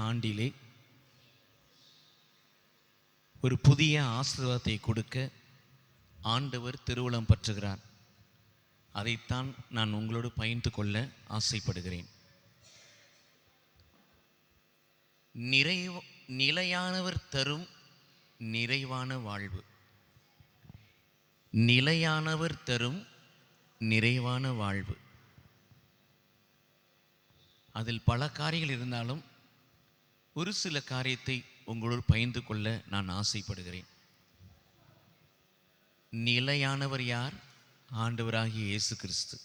ஆண்டிலே ஒரு புதிய ஆசீர்வாதத்தை கொடுக்க ஆண்டவர் திருவுளம் பற்றுகிறார். அதைத்தான் நான் உங்களோடு பகிர்ந்து கொள்ள ஆசைப்படுகிறேன். நிலையானவர் தரும் நிறைவான வாழ்வு. நிலையானவர் தரும் நிறைவான வாழ்வு. அதில் பல காரியங்கள் இருந்தாலும் ஒரு சில காரியத்தை உங்களோடு பகிர்ந்து கொள்ள நான் ஆசைப்படுகிறேன். நிலையானவர் யார்? ஆண்டவராகிய இயேசு கிறிஸ்து.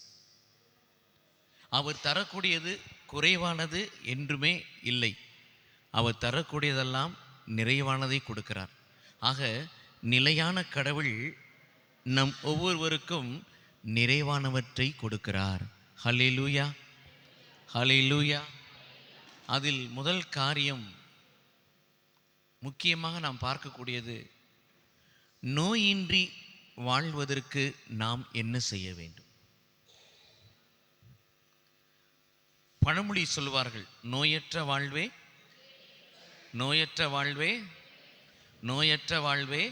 அவர் தரக்கூடியது குறைவானது என்றுமே இல்லை. அவர் தரக்கூடியதெல்லாம் நிறைவானதை கொடுக்கிறார். ஆக நிலையான கடவுள் நம் ஒவ்வொருவருக்கும் நிறைவானவற்றை கொடுக்கிறார். ஹல்லேலூயா, ஹல்லேலூயா. அதில் முதல் காரியம் முக்கியமாக நாம் பார்க்கக்கூடியது, நோயின்றி வாழ்வதற்கு நாம் என்ன செய்ய வேண்டும்? பழமொழி சொல்வார்கள், நோயற்ற வாழ்வே நோயற்ற வாழ்வே நோயற்ற வாழ்வே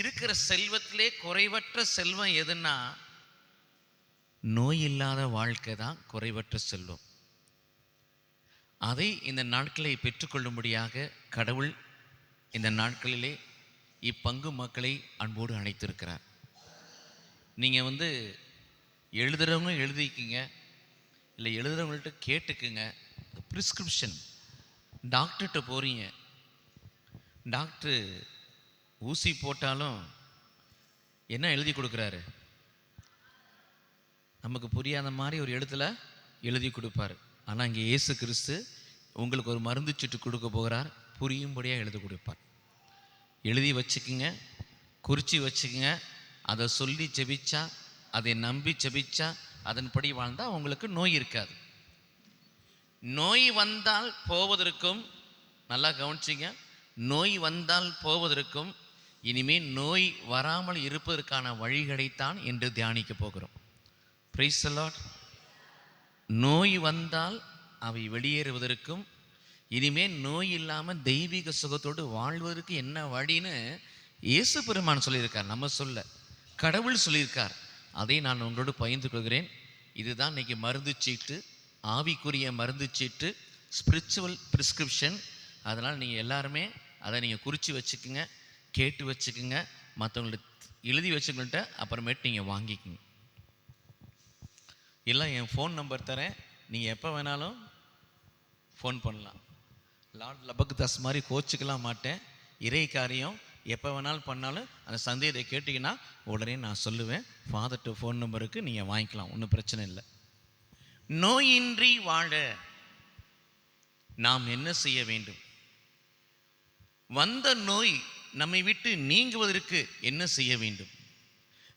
இருக்கிற செல்வத்திலே குறைவற்ற செல்வம் எதுன்னா நோய் இல்லாத வாழ்க்கை தான் குறைவற்ற செல்வம். அதை இந்த நாட்களை பெற்றுக்கொள்ளும்படியாக கடவுள் இந்த நாட்களிலே இப்பங்கு மக்களை அன்போடு அழைத்திருக்கிறார். நீங்கள் எழுதுகிறவங்க எழுதிக்கிங்க, இல்லை எழுதுகிறவங்கள்ட்ட கேட்டுக்குங்க. ப்ரிஸ்கிரிப்ஷன், டாக்டர்கிட்ட போகிறீங்க, டாக்டர் ஊசி போட்டாலும் என்ன எழுதி கொடுக்குறாரு? நமக்கு புரியாத மாதிரி ஒரு எழுத்துல எழுதி கொடுப்பார். ஆனால் இங்கே இயேசு கிறிஸ்து உங்களுக்கு ஒரு மருந்து சீட்டு கொடுக்க போகிறார், புரியும்படியாக எழுதி கொடுப்பார். எழுதி வச்சுக்குங்க, குறிச்சி வச்சுக்குங்க. அதை சொல்லி ஜெபிச்சா, அதை நம்பி ஜெபிச்சா, அதன்படி வாழ்ந்தால் உங்களுக்கு நோய் இருக்காது. நோய் வந்தால் போவதற்கும், நல்லா கவனிச்சிங்க, நோய் வந்தால் போவதற்கும் இனிமேல் நோய் வராமல் இருப்பதற்கான வழிகளைத்தான் என்று தியானிக்க போகிறோம். Price the Lord. நோய் வந்தால் அவை வெளியேறுவதற்கும், இனிமேல் நோய் இல்லாமல் தெய்வீக சுகத்தோடு வாழ்வதற்கு என்ன வழின்னு இயேசு பெருமான் சொல்லியிருக்கார். நம்ம சொல்ல கடவுள் சொல்லியிருக்கார். அதை நான் உங்களோடு பகிர்ந்து கொள்கிறேன். இதுதான் இன்னைக்கு மருந்து சீட்டு, ஆவிக்குரிய மருந்து சீட்டு, ஸ்பிரிச்சுவல் ப்ரிஸ்கிரிப்ஷன். அதனால் நீங்கள் எல்லாருமே அதை நீங்கள் குறித்து வச்சுக்குங்க, கேட்டு வச்சுக்குங்க, மற்றவங்கள்ட்ட எழுதி வச்சுக்கிட்ட அப்புறமேட்டு நீங்கள் வாங்கிக்குங்க. இல்லை என் ஃபோன் நம்பர் தரேன், நீங்கள் எப்போ வேணாலும் ஃபோன் பண்ணலாம். லார்ட் லபக்தாஸ் மாதிரி கோச்சிக்கலாம் மாட்டேன். இறை காரியம் எப்போ வேணாலும் பண்ணாலும் அந்த சந்தேகத்தை கேட்டிங்கன்னா உடனே நான் சொல்லுவேன். ஃபாதர்கிட்ட ஃபோன் நம்பருக்கு நீங்கள் வாங்கிக்கலாம், ஒன்றும் பிரச்சனை இல்லை. நோயின்றி வாழ நாம் என்ன செய்ய வேண்டும்? வந்த நோய் நம்மை விட்டு நீங்குவதற்கு என்ன செய்ய வேண்டும்?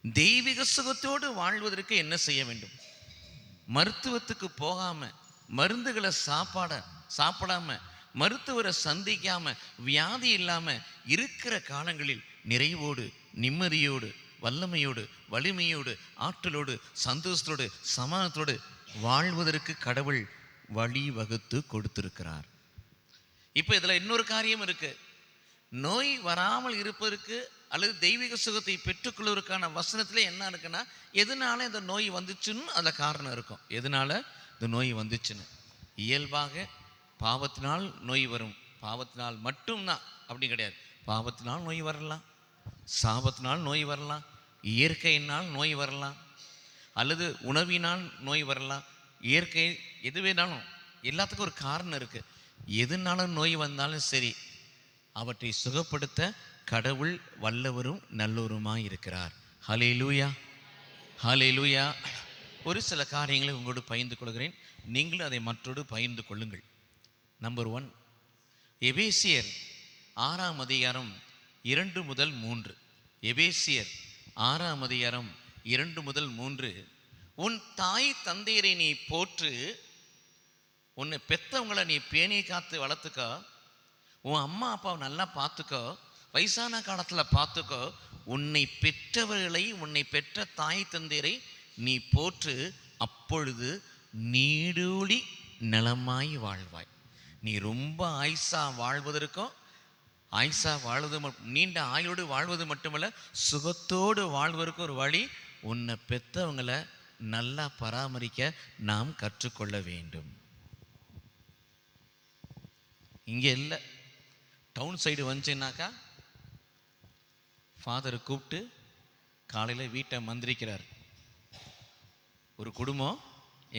தெய்வீக சுகத்தோடு வாழ்வதற்கு என்ன செய்ய வேண்டும்? மருத்துவத்துக்கு போகாம, மருந்துகளை சாப்பிடாம, மருத்துவரை சந்திக்காம, வியாதி இல்லாம இருக்கிற காலங்களில் நிறைவோடு, நிம்மதியோடு, வல்லமையோடு, வலிமையோடு, ஆற்றலோடு, சந்தோஷத்தோடு, சமாதானத்தோடு வாழ்வதற்கு கடவுள் வழி வகுத்து கொடுத்திருக்கிறார். இப்போ இதில் இன்னொரு காரியம் இருக்கு. நோய் வராமல் இருப்பதற்கு அல்லது தெய்வீக சுகத்தை பெற்றுக்கொள்வதற்கான வசனத்தில் என்ன இருக்குன்னா, எதனால இந்த நோய் வந்துச்சுன்னு அதில் காரணம் இருக்கும். எதனால இந்த நோய் வந்துச்சுன்னு, இயல்பாக பாவத்தினால் நோய் வரும். பாவத்தினால் மட்டும்தான் அப்படி கிடையாது. பாவத்தினால் நோய் வரலாம், சாபத்தினால் நோய் வரலாம், இயற்கையினால் நோய் வரலாம், அல்லது உணவினால் நோய் வரலாம். இயற்கை எது வேணாலும் எல்லாத்துக்கும் ஒரு காரணம் இருக்குது. எதுனாலும் நோய் வந்தாலும் சரி, அவற்றை சுகப்படுத்த கடவுள் வல்லவரும் நல்லவருமாய் இருக்கிறார். ஹல்லேலூயா, ஹல்லேலூயா. ஒரு சில காரியங்களை உங்களோடு பகிர்ந்து கொள்கிறேன், நீங்களும் அதை மற்றோடு பகிர்ந்து கொள்ளுங்கள். நம்பர் 1, எபேசியர் 6ஆம் அதிகாரம் 2 முதல் 3. எபேசியர் 6ஆம் அதிகாரம் 2 முதல் 3. உன் தாய் தந்தையரை நீ போற்று, உன்னை பெற்றவங்களை நீ பேணி காத்து வளர்த்துக்கோ, உன் அம்மா அப்பாவை நல்லா பார்த்துக்கோ, வயசான காலத்தில் பார்த்துக்கோ, உன்னை பெற்றவர்களை, உன்னை பெற்ற தாய் தந்தையரை நீ போற்று, அப்பொழுது நீடூழி நலமாய் வாழ்வாய். நீ ரொம்ப ஆயுசா வாழ்வதற்கும், ஆயுசா வாழ்வது நீண்ட ஆயுளோடு வாழ்வது மட்டுமல்ல, சுகத்தோடு வாழ்வதற்கு ஒரு வழி, உன்னை பெற்றவங்களை நல்லா பராமரிக்க நாம் கற்றுக்கொள்ள வேண்டும். இங்கே இல்லை, டவுன் சைடு வந்துச்சுன்னாக்கா ஃபாதரை கூப்பிட்டு காலையில் வீட்டை மந்திரிக்கிறார். ஒரு குடும்பம்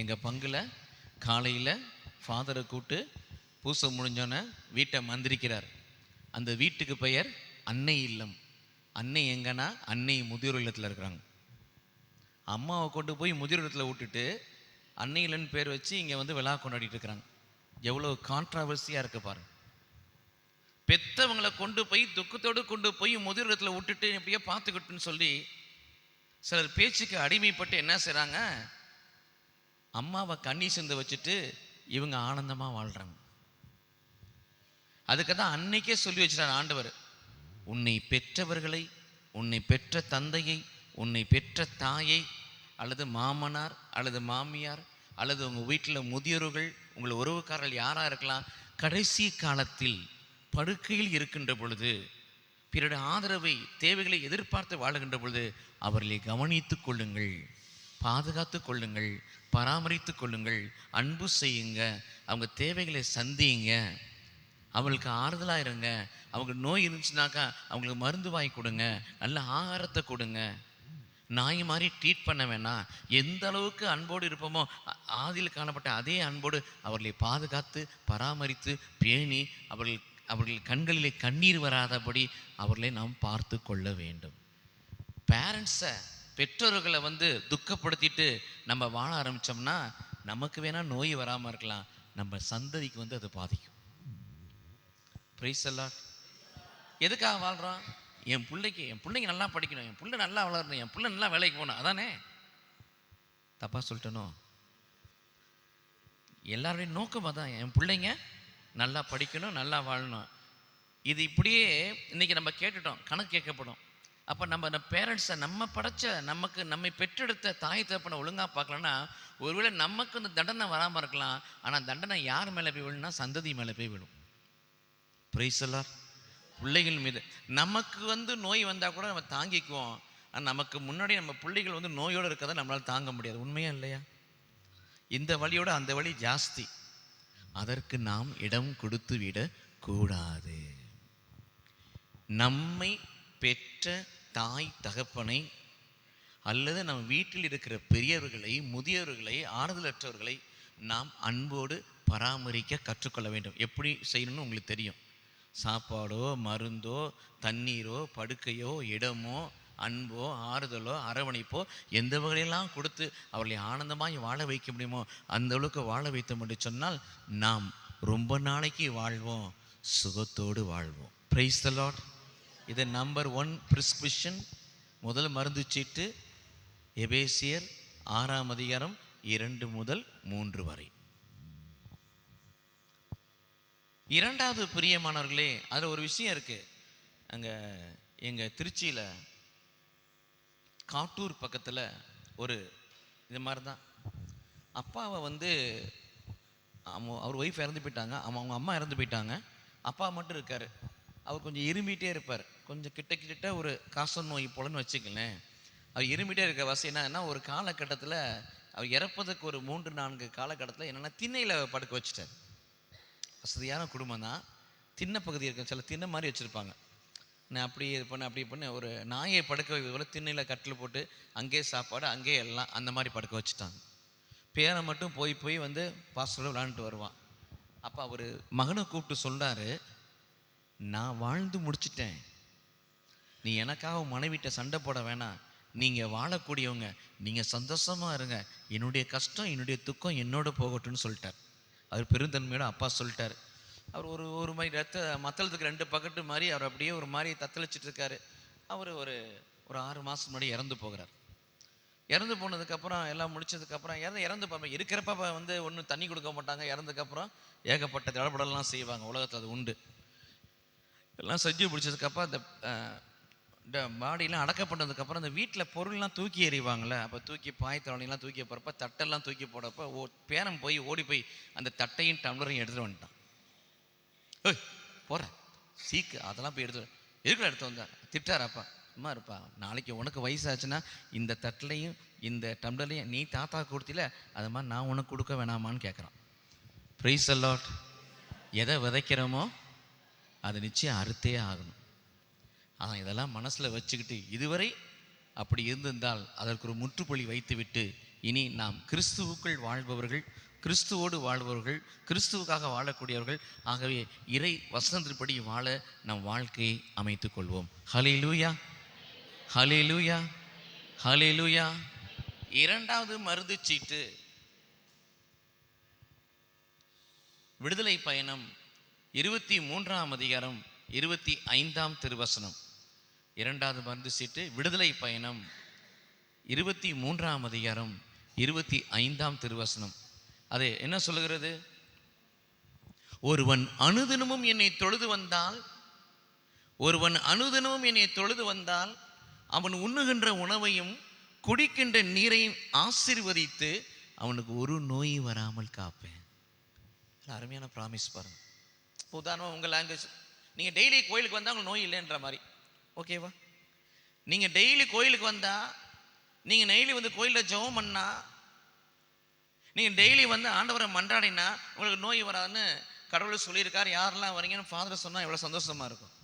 எங்கள் பங்கில் காலையில் ஃபாதரை கூப்பிட்டு பூசை முடிஞ்சோன்னே வீட்டை மந்திரிக்கிறார். அந்த வீட்டுக்கு பெயர் அன்னை இல்லம். அன்னை எங்கன்னா அன்னை முதியோர் இல்லத்தில் இருக்கிறாங்க. அம்மாவை கொண்டு போய் முதியோர் இல்லத்தில் விட்டுட்டு அன்னை இல்லைன்னு பேர் வச்சு இங்கே வந்து விழா கொண்டாடிட்டு இருக்கிறாங்க. எவ்வளோ கான்ட்ராவர்சியாக இருக்குது பாருங்க. பெத்தவங்களை கொண்டு போய் துக்கத்தோடு கொண்டு போய் முதியோர் இல்லத்தில் விட்டுட்டு எப்படியோ பார்த்துக்கிட்டுன்னு சொல்லி சிலர் பேச்சுக்கு அடிமைப்பட்டு என்ன செய்கிறாங்க, அம்மாவை கண்ணி சிந்த வச்சுட்டு இவங்க ஆனந்தமாக வாழ்கிறாங்க. அதுக்கு தான் அன்னைக்கே சொல்லி வச்சிட்டார் ஆண்டவர், உன்னை பெற்றவர்களை, உன்னை பெற்ற தந்தையை, உன்னை பெற்ற தாயை, அல்லது மாமனார் அல்லது மாமியார் அல்லது உங்கள் வீட்டில் முதியோர்கள், உங்கள் உறவுக்காரர்கள் யாராக இருக்கலாம், கடைசி காலத்தில் படுக்கையில் இருக்கின்ற பொழுது, பிறருடைய ஆதரவை தேவைகளை எதிர்பார்த்து வாழுகின்ற பொழுது அவர்களை கவனித்து கொள்ளுங்கள், பாதுகாத்து கொள்ளுங்கள், பராமரித்து கொள்ளுங்கள், அன்பு செய்யுங்க, அவங்க தேவைகளை சந்தியுங்க, அவங்களுக்கு ஆறுதலாக இருங்க. அவங்க நோய் இருந்துச்சுனாக்கா அவங்களுக்கு மருந்து வாங்கி கொடுங்க, நல்ல ஆகாரத்தை கொடுங்க. நாய் மாதிரி ட்ரீட் பண்ண வேணாம். எந்த அளவுக்கு அன்போடு இருப்போமோ ஆதியில் காணப்பட்ட அதே அன்போடு அவர்களை பாதுகாத்து பராமரித்து பேணி அவர்கள் கண்களிலே கண்ணீர் வராதபடி அவர்களை நாம் பார்த்து கொள்ள வேண்டும். பேரண்ட்ஸை, பெற்றோர்களை துக்கப்படுத்திட்டு நம்ம வாழ ஆரம்பித்தோம்னா நமக்கு வேணால் நோய் வராமல் இருக்கலாம், நம்ம சந்ததிக்கு அது பாதிக்கும். Price the Lord. எதுக்காக வாழ்கிறோம்? என் பிள்ளைங்க நல்லா படிக்கணும், என் பிள்ளை நல்லா வளரணும், என் பிள்ளை நல்லா வேலைக்கு போகணும். அதானே? தப்பா சொல்லிட்டனோ? எல்லாருடைய நோக்கம் அதான், என் பிள்ளைங்க நல்லா படிக்கணும், நல்லா வாழணும். இது இப்படியே இன்னைக்கு நம்ம கேட்டுட்டோம், கணக்கு கேட்கப்படும். அப்போ நம்ம பேரண்ட்ஸை, நம்ம படைச்ச நம்மை பெற்றெடுத்த தாய் தகப்பனை ஒழுங்காக பார்க்கலன்னா ஒருவேளை நமக்கு இந்த தண்டனை வராமல் இருக்கலாம். ஆனால் தண்டனை யார் மேலே போய் விழுன்னா சந்ததி மேலே போய் விழும். Price the Lord. பிள்ளைகள் மீது நமக்கு நோய் வந்தால் கூட நம்ம தாங்கிக்குவோம். ஆனால் நமக்கு முன்னாடி நம்ம பிள்ளைகள் நோயோடு இருக்கிறத நம்மளால் தாங்க முடியாது. உண்மையா இல்லையா? இந்த வழியோட அந்த வழி ஜாஸ்தி. அதற்கு நாம் இடம் கொடுத்து விட கூடாது. நம்மை பெற்ற தாய் தகப்பனை அல்லது நம் வீட்டில் இருக்கிற பெரியவர்களை, முதியவர்களை, ஆறுதலற்றவர்களை நாம் அன்போடு பராமரிக்க கற்றுக்கொள்ள வேண்டும். எப்படி செய்யணும்னு உங்களுக்கு தெரியும். சாப்பாடோ, மருந்தோ, தண்ணீரோ, படுக்கையோ, இடமோ, அன்போ, ஆறுதலோ, அரவணைப்போ எந்த வகையெல்லாம் கொடுத்து அவர்களை ஆனந்தமாய் வாழ வைக்க முடியுமோ அந்த அளவுக்கு வாழ வைத்தோம் என்று சொன்னால் நாம் ரொம்ப நாளைக்கு வாழ்வோம், சுகத்தோடு வாழ்வோம். Price the Lord. இது நம்பர் 1 பிரிஸ்கிரிப்ஷன், முதல் மருந்து சீட்டு, எபேசியர் 6ஆம் அதிகாரம் 2 முதல் 3 வரை. இரண்டாவது பிரியமானவர்களே, அதில் ஒரு விஷயம் இருக்கு. அங்கே எங்கள் திருச்சியில் காட்டூர் பக்கத்தில் ஒரு இது மாதிரி தான் அப்பாவை அவர் ஒய்ஃப் இறந்து போயிட்டாங்க, அவங்க அம்மா இறந்து போயிட்டாங்க, அப்பா மட்டும் இருக்கார். அவர் கொஞ்சம் இருமிகிட்டே இருப்பார். கொஞ்சம் கிட்ட ஒரு காச நோய் போலன்னு வச்சுக்கலேன். அவர் இருமிகிட்டே இருக்க வசதி என்னன்னா, ஒரு காலகட்டத்தில் அவர் இறப்பதுக்கு ஒரு 3-4 காலகட்டத்தில் என்னென்னா திண்ணையில் படுக்க வச்சுட்டார். வசதியான குடும்பம் தான். திண்ணை பகுதி இருக்க சில திண்ணை மாதிரி வச்சுருப்பாங்க. நான் அப்படி இது பண்ண ஒரு நாயை படுக்க வைப்பது திண்ணையில் கட்டில் போட்டு அங்கேயே சாப்பாடு, அங்கேயே எல்லாம் அந்த மாதிரி படுக்க வச்சுட்டாங்க. பேரை மட்டும் போய் பாஸ்டரோட விளாண்டுட்டு வருவான். அப்போ அவர் மகனை கூப்பிட்டு சொல்கிறாரு, நான் வாழ்ந்து முடிச்சிட்டேன், நீ எனக்காக மனைவிட்ட சண்டை போட வேணாம், நீங்கள் வாழக்கூடியவங்க, நீங்கள் சந்தோஷமாக இருங்க, என்னுடைய கஷ்டம் என்னுடைய துக்கம் என்னோட போகட்டும்னு சொல்லிட்டார். அவர் பெருந்தன்மையோட அப்பா சொல்லிட்டார். அவர் ஒரு மாதிரி மத்தளத்துக்கு 2 பக்கெட்டு மாதிரி அவர் அப்படியே ஒரு மாதிரி தத்தளிச்சிட்டு இருக்காரு. அவர் ஒரு 6 மாதம் முன்னாடி இறந்து போகிறார். இறந்து போனதுக்கப்புறம் எல்லாம் முடிச்சதுக்கப்புறம் இறந்து போய் இருக்கிறப்ப ஒன்றும் தண்ணி கொடுக்க மாட்டாங்க. இறந்ததுக்கப்புறம் ஏகப்பட்ட தடப்படலாம் செய்வாங்க, உலகத்தில் அது உண்டு. எல்லாம் செஞ்சு பிடிச்சதுக்கப்புறம் அந்த பாடியெலாம் அடக்கப்பட்டதுக்கப்புறம் அந்த வீட்டில் பொருள்லாம் தூக்கி எறிவாங்களே, அப்போ தூக்கி பாய்த்தவனையெல்லாம் தூக்கி போகிறப்ப தட்டெல்லாம் தூக்கி போடுறப்ப பேரன் ஓடி போய் அந்த தட்டையும் டம்ளரையும் எடுத்துகிட்டு வந்துட்டான். போற சீக்கு அதெல்லாம் போய் எடுத்து எதுக்குள்ள எடுத்து வந்தார் திட்டாராப்பா. அம்மா இருப்பா, நாளைக்கு உனக்கு வயசாச்சுன்னா இந்த தட்டிலையும் இந்த டம்ளர்லையும் நீ தாத்தா கொடுத்தில அது மாதிரி நான் உனக்கு கொடுக்க வேணாமான்னு கேட்குறான். Price the Lord. எதை விதைக்கிறோமோ அது நிச்சயம் அறுத்தே ஆகணும். ஆனால் இதெல்லாம் மனசில் வச்சுக்கிட்டு இதுவரை அப்படி இருந்திருந்தால் அதற்கு ஒரு முற்றுப்புள்ளி வைத்துவிட்டு இனி நாம் கிறிஸ்துவுக்குள் வாழ்பவர்கள், கிறிஸ்துவோடு வாழ்பவர்கள், கிறிஸ்துவுக்காக வாழக்கூடியவர்கள். ஆகவே இறை வசனத்தின்படி வாழ நம் வாழ்க்கையை அமைத்துக் கொள்வோம். ஹல்லேலூயா, ஹல்லேலூயா, ஹல்லேலூயா. இரண்டாவது மருந்து சீட்டு விடுதலை பயணம் 23ஆம் அதிகாரம் 25ஆம் திருவசனம். இரண்டாவது மருந்து சீட்டு விடுதலை பயணம் 23ஆம் அதிகாரம் 25ஆம் திருவசனம். அது என்ன சொல்லுகிறது? ஒருவன் அனுதினமும் என்னை தொழுது வந்தால், ஒருவன் அனுதினமும் என்னை தொழுது வந்தால் அவன் உண்ணுகின்ற உணவையும் குடிக்கின்ற நீரையும் ஆசீர்வதித்து அவனுக்கு ஒரு நோய் வராமல் காப்பேன். அருமையான ப்ராமிஸ் பாருங்க. உதாரணமாக உங்கள் லாங்குவேஜ், நீங்கள் டெய்லி கோயிலுக்கு வந்தால் உங்களுக்கு நோய் இல்லைன்ற மாதிரி, ஓகேவா? நீங்கள் டெய்லி கோயிலுக்கு வந்தால், நீங்கள் டெய்லி வந்து கோயிலில் ஜெபம் பண்ணா, நீங்கள் டெய்லி வந்து ஆண்டவரை மன்றாடினா உங்களுக்கு நோய் வராதுன்னு கடவுள் சொல்லியிருக்கார். யாரெல்லாம் வரீங்கன்னு ஃபாதர் சொன்னால் எவ்வளோ சந்தோஷமாக இருக்கும்.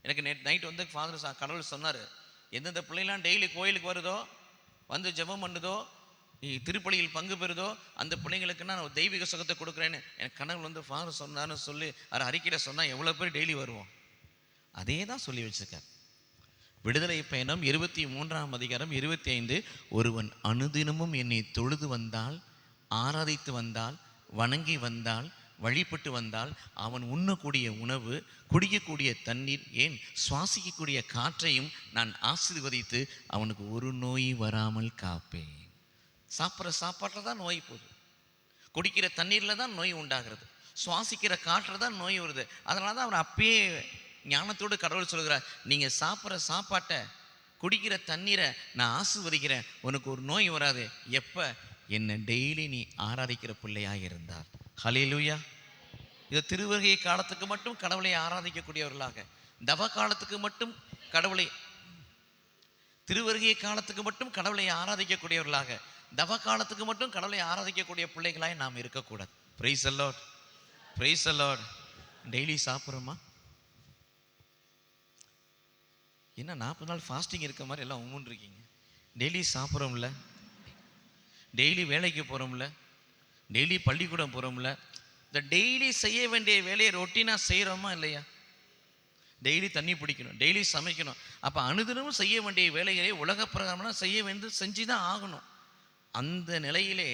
எனக்கு நைட் வந்து ஃபாதர் கடவுள் சொன்னார், எந்தெந்த பிள்ளைலாம் டெய்லி கோயிலுக்கு வருதோ, வந்து ஜெபம் பண்ணுதோ, திருப்பலியில் பங்கு பெறுதோ அந்த பிள்ளைங்களுக்கு நான் தெய்வீக சுகத்தை கொடுக்குறேன்னு எனக்கு கனவு வந்து ஃபாதர் சொன்னார்னு சொல்லி அவர் அறிக்கையில் சொன்னால் எவ்வளோ பேர் டெய்லி வருவோம். அதே தான் சொல்லி வச்சிருக்கார். விடுதலை பயணம் 23ஆம் அதிகாரம் 25. ஒருவன் அனுதினமும் என்னை தொழுது வந்தால், ஆராதித்து வந்தால், வணங்கி வந்தால், வழிபட்டு வந்தால் அவன் உண்ணக்கூடிய உணவு, குடிக்கக்கூடிய தண்ணீர், ஏன் சுவாசிக்கக்கூடிய காற்றையும் நான் ஆசீர்வதித்து அவனுக்கு ஒரு நோய் வராமல் காப்பேன். சாப்பிட்ற சாப்பாட்டில் தான் நோய் போகுது, குடிக்கிற தண்ணீரில் தான் நோய் உண்டாகிறது, சுவாசிக்கிற காற்றில் தான் நோய் வருது. அதனால தான் அவர் அப்பயே ஞானத்தோடு கடவுள் சொல்கிறார், நீங்கள் சாப்பிட்ற சாப்பாட்டை, குடிக்கிற தண்ணீரை நான் ஆசீர்வதிக்கிறேன், உனக்கு ஒரு நோய் வராது. எப்போ? என்னை டெய்லி நீ ஆராதிக்கிற பிள்ளையாக இருந்தார். ஹல்லேலூயா. இது திருவருகை காலத்துக்கு மட்டும் கடவுளை ஆராதிக்கக்கூடியவர்களாக, தவ காலத்துக்கு மட்டும் கடவுளை, திருவருகை காலத்துக்கு மட்டும் கடவுளை ஆராதிக்கக்கூடியவர்களாக, தவ காலத்துக்கு மட்டும் கடவுளை ஆராதிக்கக்கூடிய பிள்ளைகளாய் நாம் இருக்கக்கூடாது. Praise the lord, praise the lord. Daily சாப்பிட்றோமா? என்ன 40 நாள் ஃபாஸ்டிங் இருக்க மாதிரி எல்லாம் உம்முன்னு இருக்கீங்க. டெய்லி சாப்பிட்றோம்ல, டெய்லி வேலைக்கு போகிறோம்ல, டெய்லி பள்ளிக்கூடம் போகிறோம்ல, இந்த டெய்லி செய்ய வேண்டிய வேலையை ரொட்டீனாக செய்கிறோமா இல்லையா? டெய்லி தண்ணி பிடிக்கணும், டெய்லி சமைக்கணும். அப்போ அனுதினமும் செய்ய வேண்டிய வேலைகளை உலக பிரகாரம்லாம் செஞ்சு தான் ஆகணும். அந்த நிலையிலே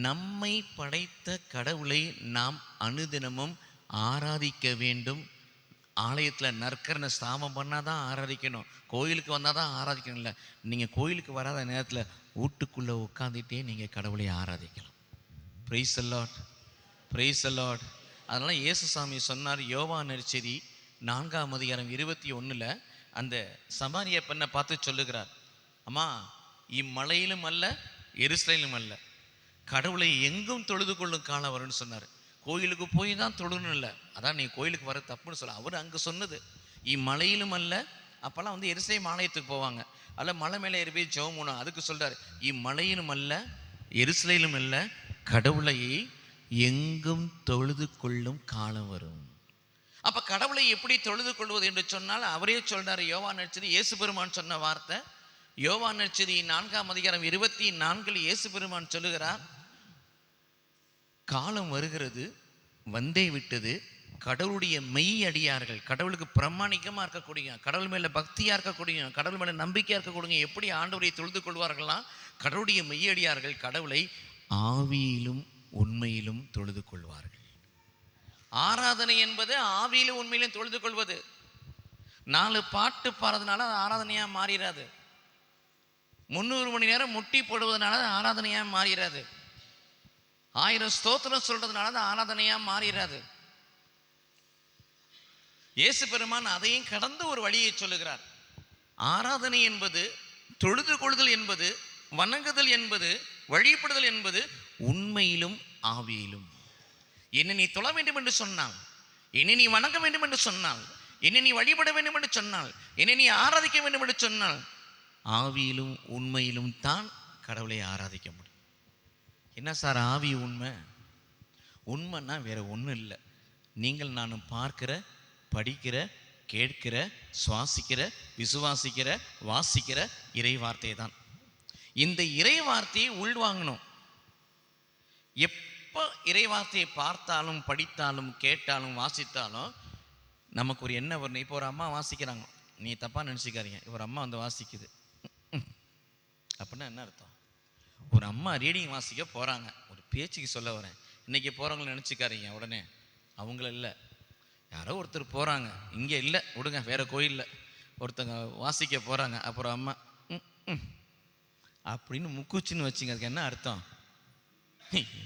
நம்மை படைத்த கடவுளை நாம் அனுதினமும் ஆராதிக்க வேண்டும். ஆலயத்தில் நற்கரண ஸ்தாபம் பண்ணால் தான் ஆராதிக்கணும், கோயிலுக்கு வந்தால் தான் ஆராதிக்கணும் இல்லை. நீங்கள் கோயிலுக்கு வராத நேரத்தில் வீட்டுக்குள்ளே உட்காந்துட்டே நீங்கள் கடவுளை ஆராதிக்கலாம். Praise the lord, praise the lord. அதனால் இயேசுசாமி சொன்னார், யோவான் நற்செய்தி 4ஆம் அதிகாரம் 21 அந்த சமாரிய பெண்ணை பார்த்து சொல்லுகிறார், அம்மா இம்மலையிலும் அல்ல எருசலேமிலும் அல்ல, கடவுளை எங்கும் தொழுது கொள்ளும் காலம் வரும்னு சொன்னார். கோயிலுக்கு போய் தான் தொழுணும் இல்லை, அதான் நீ கோயிலுக்கு வர தப்புன்னு சொல்ல. அவர் அங்கே சொன்னது இம்மலையிலும் அல்ல. அப்போல்லாம் வந்து எருசலேம் ஆலயத்துக்கு போவாங்க, அல்ல மலை மேலே ஏறி போய் ஜெபம் பண்ணுவாங்க. அதுக்கு சொல்கிறார், இம்மலையிலும் அல்ல எருசலேமிலும் அல்ல, கடவுளை எங்கும் தொழுது கொள்ளும் காலம் வரும். அப்போ கடவுளை எப்படி தொழுது கொள்வது என்று சொன்னால் அவரே சொல்றாரு. யோவான் நற்செய்தி இயேசு பெருமான் சொன்ன வார்த்தை. யோவான் நற்செய்தி 4ஆம் அதிகாரம் 24 இயேசு பெருமான் சொல்லுகிறார், காலம் வருகிறது, வந்தே விட்டது, கடவுளுடைய மெய் அடியார்கள், கடவுளுக்கு பிரமாணிக்கமாக இருக்கக்கூடிய, கடவுள் மேலே பக்தியாக இருக்கக்கூடிய, கடவுள் மேலே நம்பிக்கையாக இருக்கக்கூடிய எப்படி ஆண்டவரை தொழுது கொள்வார்கள்லாம், கடவுளுடைய மெய்யடியார்கள் கடவுளை ஆவியிலும் உண்மையிலும் தொழுது கொள்வார்கள். ஆராதனை என்பது ஆவியிலும் உண்மையிலும் தொழுது கொள்வது. 4 பாட்டு பாடுறதுனால அது ஆராதனையாக மாறிடாது. 300 மணி நேரம் முட்டி போடுவதனால அது ஆராதனையாக மாறிடாது. 1000 ஸ்தோத்திரம் சொல்றதுனால அது ஆராதனையாக மாறிடாது. இயேசு பெருமான் அதையும் கடந்து ஒரு வழியை சொல்லுகிறார். ஆராதனை என்பது, தொழுது கொள்ளுதல் என்பது, வணங்குதல் என்பது, வழிபடுதல் என்பது உண்மையிலும் ஆவியிலும். என்னை நீ தொழ வேண்டும் என்று சொன்னால், என்னை நீ வணங்க வேண்டும் என்று சொன்னால், என்னை நீ வழிபட வேண்டும் என்று சொன்னால், என்னை நீ ஆராதிக்க வேண்டும் என்று சொன்னால், ஆவியிலும் உண்மையிலும் தான் கடவுளை ஆராதிக்க முடியும். என்ன சார் ஆவி உண்மை? உண்மைன்னா வேற ஒன்றும் இல்லை. நீங்கள் நானும் பார்க்கிற, படிக்கிற, கேட்கிற, சுவாசிக்கிற, விசுவாசிக்கிற, வாசிக்கிற இறை வார்த்தை தான். இந்த இறை வார்த்தையை உள்வாங்கணும். எப்போ இறை வார்த்தையை பார்த்தாலும், படித்தாலும், கேட்டாலும், வாசித்தாலும் நமக்கு ஒரு என்ன வரணும். இப்போ ஒரு அம்மா வாசிக்கிறாங்க, நீ தப்பாக நினச்சிக்காதீங்க. ஒரு அம்மா வந்து வாசிக்குது அப்படின்னா என்ன அர்த்தம்? ஒரு அம்மா ரீடிங் வாசிக்க போகிறாங்க, ஒரு பேச்சுக்கு சொல்ல வரேன். இன்றைக்கி போகிறவங்கள நினச்சிக்காதீங்க உடனே, அவங்கள இல்லை, யாரோ ஒருத்தர் போகிறாங்க, இங்கே இல்லை விடுங்க, வேறு கோயிலில் ஒருத்தங்க வாசிக்க போகிறாங்க. அப்புறம் அம்மா அப்படின்னு முக்குச்சின்னு வச்சுங்க. அதுக்கு என்ன அர்த்தம்?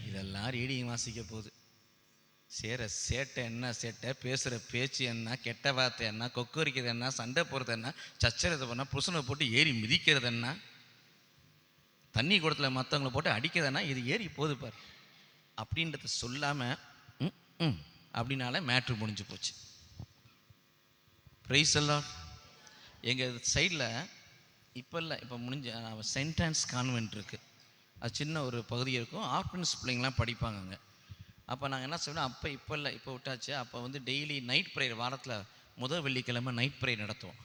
இதெல்லாம் ரீடிங் வாசிக்க போகுது. சேர சேட்டை என்ன சேட்டை, பேசுகிற பேச்சு என்ன, கெட்ட வார்த்தை என்ன, கொக்கரிக்கிறது என்ன, சண்டை போடுறது என்ன, சச்சரதை பண்ண, புருஷனை போட்டு ஏறி மிதிக்கிறது என்ன, தண்ணி குடத்தில் மற்றவங்களை போட்டு அடிக்கிறதுனா, இது ஏறி போகுது பார் அப்படின்றத சொல்லாமல் அப்படின்னால மேட்ரு முடிஞ்சு போச்சு. ப்ரைஸ் எல்லாம் எங்கள் சைடில் இப்போ இல்லை, இப்போ முடிஞ்ச சென்ட் ஆன்ஸ் கான்வென்ட் இருக்குது. அது சின்ன ஒரு பகுதி இருக்கும், ஆர்ஃபன்ஸ் பிள்ளைங்களாம் படிப்பாங்க அங்கே. அப்போ நாங்கள் என்ன சொல்கிறோம், அப்போ இப்போ இல்லை, இப்போ விட்டாச்சு. அப்போ வந்து டெய்லி நைட் ப்ரேயர், வாரத்தில் முதல் வெள்ளிக்கிழமை நைட் ப்ரேயர் நடத்துவோம்.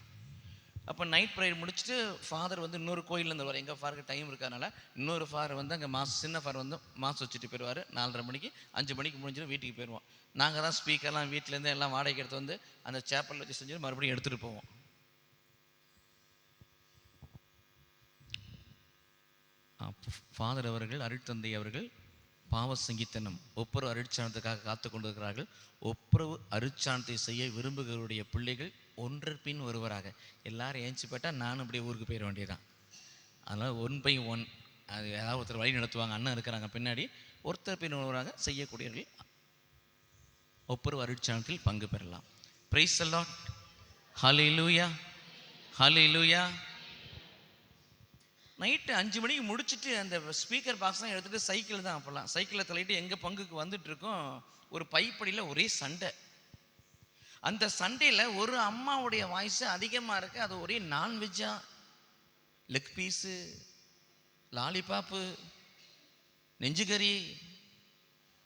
அப்போ நைட் ப்ரேயர் முடிச்சுட்டு ஃபாதர் வந்து இன்னொரு கோயிலேருந்து வருவார். எங்கள் ஃபாருக்கு டைம் இருக்கிறதுனால இன்னொரு ஃபாதர் வந்து அங்கே சின்ன ஃபாதர் வந்து மாஸ் வச்சுட்டு போயிடுவார். 4:30 மணிக்கு 5 மணிக்கு முடிஞ்சிடும், வீட்டுக்கு போயிடுவோம். நாங்கள் தான் ஸ்பீக்கர்லாம் வீட்டிலேருந்து எல்லாம் வாடகைக்கு எடுத்து வந்து அந்த சேப்பலில் வச்சு செஞ்சு மறுபடியும் எடுத்துகிட்டு போவோம். ஃபாதர் அவர்கள், அருட்தந்தை அவர்கள் பாவ சங்கீத்தனம் ஒப்புரவு அருட்சாணத்துக்காக காத்து கொண்டிருக்கிறார்கள். ஒப்புரவு அருட்சாணத்தை செய்ய விரும்புகிறவருடைய பிள்ளைகள் ஒன்றர் பின் ஒருவராக எல்லாரும் ஏஞ்சி போட்டால் நானும் அப்படியே ஊருக்கு போயிட வேண்டியதான். அதனால் 1 by 1 அது ஏதாவது ஒருத்தர் வழி நடத்துவாங்க. அண்ணன் இருக்கிறாங்க பின்னாடி. ஒருத்தர் பின் ஒருவராக செய்யக்கூடியவர்கள் ஒப்புரவு அருட்சாணத்தில் பங்கு பெறலாம். Price the lord. Hallelujah, hallelujah. Night 5 மணிக்கு முடிச்சுட்டு அந்த ஸ்பீக்கர் பாக்ஸ்லாம் எடுத்துகிட்டு சைக்கிள் தான், அப்போல்லாம் சைக்கிளில் தள்ளிட்டு எங்கள் பங்குக்கு வந்துட்டு இருக்கோம். ஒரு பைப்படியில் ஒரே சண்டை. அந்த சண்டையில் ஒரு அம்மாவுடைய வாய்ஸ் அதிகமாக இருக்குது. அது ஒரே நான்வெஜ்ஜா, லெக் பீஸு, லாலிபாப்பு, நெஞ்சுக்கறி,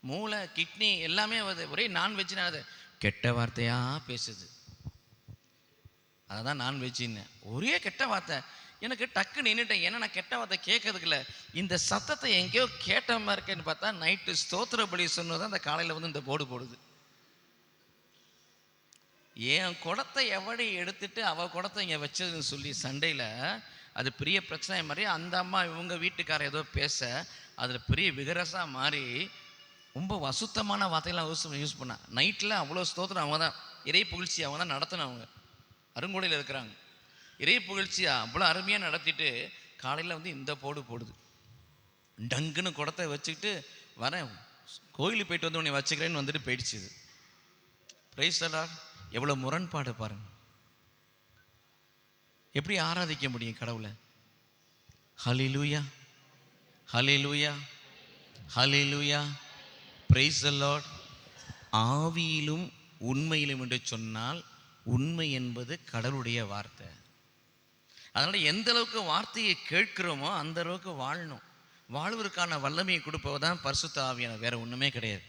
மூளை, கிட்னி எல்லாமே ஒரே நான்வெஜ்னா அது கெட்ட வார்த்தையாக பேசுது. அதுதான் நான்வெஜ்ஜின்னு ஒரே கெட்ட வார்த்தை. எனக்கு டக்கு நின்றுட்டேன். ஏன்னா நான் கெட்ட வார்த்தை கேட்கறதுக்கு இல்லை, இந்த சத்தத்தை எங்கேயோ கேட்ட மாதிரி இருக்கேன்னு பார்த்தா நைட்டு ஸ்தோத்திர பலி சொன்னதான் அந்த காலையில் வந்து இந்த போர்டு போடுது. என் குடத்தை எவடி எடுத்துட்டு அவ குடத்தை இங்கே வச்சதுன்னு சொல்லி சண்டையில் அது பெரிய பிரச்சனை மாதிரி அந்த அம்மா இவங்க வீட்டுக்கார ஏதோ பேச அதில் பெரிய விகரசாக மாறி ரொம்ப அசுத்தமான வார்த்தையெல்லாம் யூஸ் பண்ணா. நைட்டில் அவ்வளோ ஸ்தோத்திரம் அவங்க தான், இறை புகழ்ச்சி அவங்க தான் நடத்தினவங்க, அருங்கோடையில் இருக்கிறாங்க. இறை புகழ்ச்சியாக அவ்வளோ அருமையாக நடத்திட்டு காலையில் வந்து இந்த போடு போடுது. டங்குன்னு குடத்தை வச்சுக்கிட்டு வரேன், கோயிலுக்கு போயிட்டு வந்து உன்னை வச்சுக்கிறேன்னு வந்துட்டு போயிடுச்சு. இது பிரைஸ் தி லார்ட். எவ்வளோ முரண்பாடு பாருங்க. எப்படி ஆராதிக்க முடியும் கடவுளை? ஹல்லேலூயா, hallelujah, hallelujah. Price the Lord. ஆவியிலும் உண்மையிலும் என்று சொன்னால் உண்மை என்பது கடவுளுடைய வார்த்தை. அதனால் எந்த அளவுக்கு வார்த்தையை கேட்கிறோமோ அந்த அளவுக்கு வாழணும். வாழ்வதற்கான வல்லமையை கொடுப்பவதான் பரிசுத்த ஆவியானவர், வேற ஒன்றுமே கிடையாது.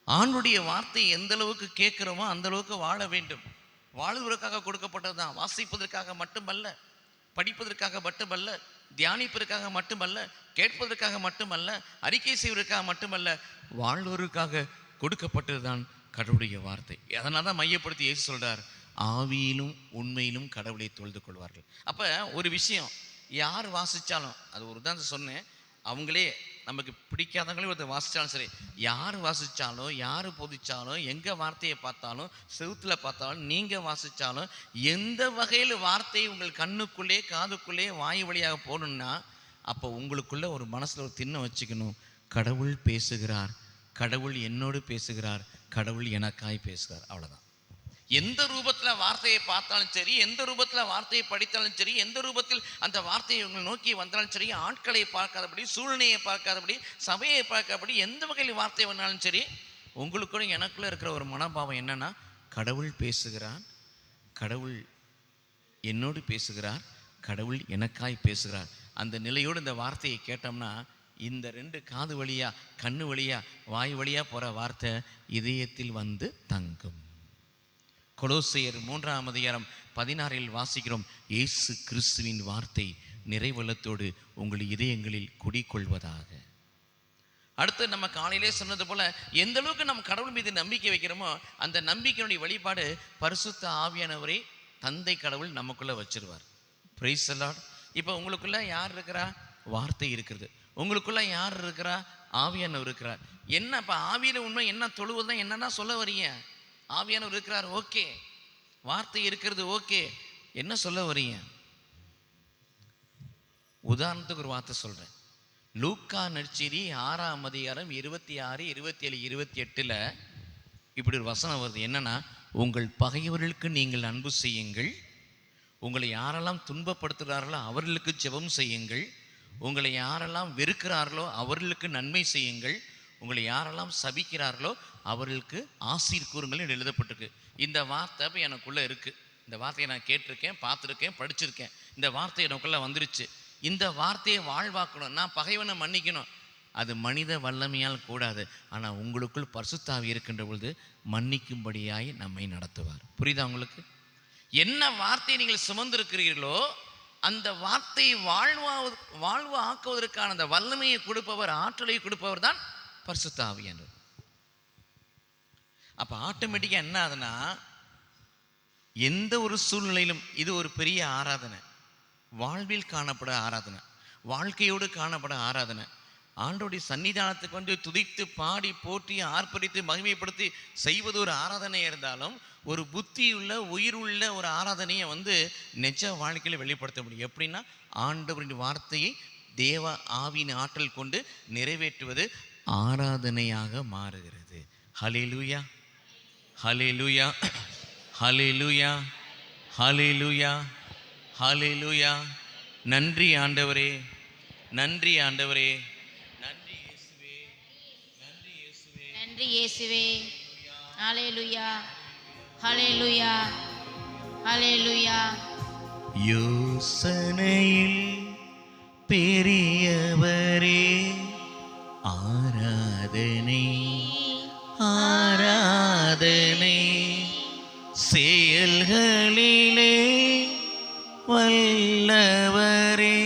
ஆண்டுடைய வார்த்தையை எந்த அளவுக்கு கேட்கிறோமோ அந்த அளவுக்கு வாழ வேண்டும். வாழ்வதற்காக கொடுக்கப்பட்டது தான். வாசிப்பதற்காக மட்டுமல்ல, படிப்பதற்காக மட்டுமல்ல, தியானிப்பதற்காக மட்டுமல்ல, கேட்பதற்காக மட்டுமல்ல, அறிக்கை செய்வதற்காக மட்டுமல்ல, வாழ்வதற்காக கொடுக்கப்பட்டது தான் கடவுளுடைய வார்த்தை. அதனால தான் மையப்படுத்தி இயேசு சொல்றார், ஆவியிலும் உண்மையிலும் கடவுளை தொழுது கொள்வார்கள். அப்போ ஒரு விஷயம் யார் வாசித்தாலும், அது ஒரு தான் சொன்னேன், அவங்களே நமக்கு பிடிக்காதவங்களே ஒருத்தர் வாசித்தாலும் சரி, யார் வாசித்தாலும், யார் போதிச்சாலும், எங்கே வார்த்தையை பார்த்தாலும், செவுத்தில் பார்த்தாலும், நீங்கள் வாசித்தாலும், எந்த வகையில் வார்த்தை உங்கள் கண்ணுக்குள்ளே, காதுக்குள்ளே, வாய் வழியாக போகணுன்னா அப்போ உங்களுக்குள்ளே ஒரு மனசில் ஒரு திண்ணை வச்சுக்கணும். கடவுள் பேசுகிறார், கடவுள் என்னோடு பேசுகிறார், கடவுள் எனக்காய் பேசுகிறார். அவ்வளோதான். எந்த ரூபத்தில் வார்த்தையை பார்த்தாலும் சரி, எந்த ரூபத்தில் வார்த்தையை படித்தாலும் சரி, எந்த ரூபத்தில் அந்த வார்த்தையை உங்களை நோக்கி வந்தாலும் சரி, ஆட்களை பார்க்காதபடி, சூழ்நிலையை பார்க்காதபடி, சபையை பார்க்காதபடி, எந்த வகையில் வார்த்தை வந்தாலும் சரி, உங்களுக்குள்ள எனக்குள்ள இருக்கிற ஒரு மனோபாவம் என்னன்னா, கடவுள் பேசுகிறார், கடவுள் என்னோடு பேசுகிறார், கடவுள் எனக்காய் பேசுகிறார். அந்த நிலையோடு இந்த வார்த்தையை கேட்டோம்னா, இந்த 2 காது வழியா, கண்ணு வழியா, வாய் வழியா போற வார்த்தை இதயத்தில் வந்து தங்கும். கொலோசையர் 3:16 வாசிக்கிறோம், இயேசு கிறிஸ்துவின் வார்த்தை நிறைவலத்தோடு உங்கள் இதயங்களில் குடிக்கொள்வதாக. அடுத்து நம்ம காலையிலே சொன்னது போல, எந்த அளவுக்கு நம்ம கடவுள் மீது நம்பிக்கை வைக்கிறோமோ அந்த நம்பிக்கையினுடைய வழிபாடு பரிசுத்த ஆவியானவரை தந்தை கடவுள் நமக்குள்ள வச்சிருவார். Price the Lord. இப்போ உங்களுக்குள்ள யார் இருக்கிறா? வார்த்தை இருக்கிறது. உங்களுக்குள்ள யார் இருக்கிறா? ஆவியானவர் இருக்கிறார். என்ன இப்போ ஆவியில உண்மை என்ன தொழுவதுதான் என்னன்னா சொல்ல வரீங்க? ஆவியானவர் இருக்கிறார், ஓகே. வார்த்தை இருக்கிறது, ஓகே. என்ன சொல்ல வரீங்க? உதாரணத்துக்கு ஒரு வார்த்தை சொல்றேன். லூக்கா நற்செய்தி 6:26, 27, 28 இப்படி ஒரு வசனம் வருது. என்னன்னா, உங்கள் பகைவர்களுக்கு நீங்கள் அன்பு செய்யுங்கள், உங்களை யாரெல்லாம் துன்பப்படுத்துகிறார்களோ அவர்களுக்கு ஜெபம் செய்யுங்கள், உங்களை யாரெல்லாம் வெறுக்கிறார்களோ அவர்களுக்கு நன்மை செய்யுங்கள், உங்களை யாரெல்லாம் சபிக்கிறார்களோ அவர்களுக்கு ஆசீர் கூறுங்கள் என்று எழுதப்பட்டிருக்கு. இந்த வார்த்தை இப்போ எனக்குள்ளே இருக்குது. இந்த வார்த்தையை நான் கேட்டிருக்கேன், பார்த்துருக்கேன், படிச்சிருக்கேன். இந்த வார்த்தை எனக்குள்ளே வந்துருச்சு. இந்த வார்த்தையை வாழ்வாக்கணும். நான் பகைவனை மன்னிக்கணும். அது மனித வல்லமையால் கூடாது. ஆனால் உங்களுக்குள் பரிசுத்த ஆவி இருக்கின்ற பொழுது மன்னிக்கும்படியாய் நம்மை நடத்துவார். புரியுதா உங்களுக்கு? என்ன வார்த்தையை நீங்கள் சுமந்திருக்கிறீர்களோ அந்த வார்த்தையை வாழ்வு ஆக்குவதற்கான அந்த வல்லமையை கொடுப்பவர், ஆற்றலை கொடுப்பவர் தான் பரிசுத்த ஆவியானவர். அப்போ ஆட்டோமேட்டிக்காக என்ன ஆகுதுன்னா, எந்த ஒரு சூழ்நிலையிலும் இது ஒரு பெரிய ஆராதனை, வாழ்வில் காணப்பட ஆராதனை, வாழ்க்கையோடு காணப்பட ஆராதனை. ஆண்டோடைய சன்னிதானத்துக்கு வந்து துதித்து பாடி போற்றி ஆர்ப்பரித்து மகிமைப்படுத்தி செய்வது ஒரு ஆராதனையாக இருந்தாலும், ஒரு புத்தியுள்ள உயிர் உள்ள ஒரு ஆராதனையை வந்து நிஜ வாழ்க்கையில் வெளிப்படுத்த முடியும். எப்படின்னா, ஆண்டவரின் வார்த்தையை தேவ ஆவியின் ஆற்றல் கொண்டு நிறைவேற்றுவது ஆராதனையாக மாறுகிறது. ஹல்லேலூயா, ஹல்லேலூயா, ஹல்லேலூயா, ஹல்லேலூயா, ஹல்லேலூயா. நன்றி ஆண்டவரே, நன்றி ஆண்டவரே, நன்றி இயேசுவே, நன்றி இயேசுவே, நன்றி இயேசுவே. ஹல்லேலூயா, ஹல்லேலூயா, ஹல்லேலூயா. யோசனையில் பெரியவரே, ஆராதனை ஆராதனை, செயல்களிலே வல்லவரே,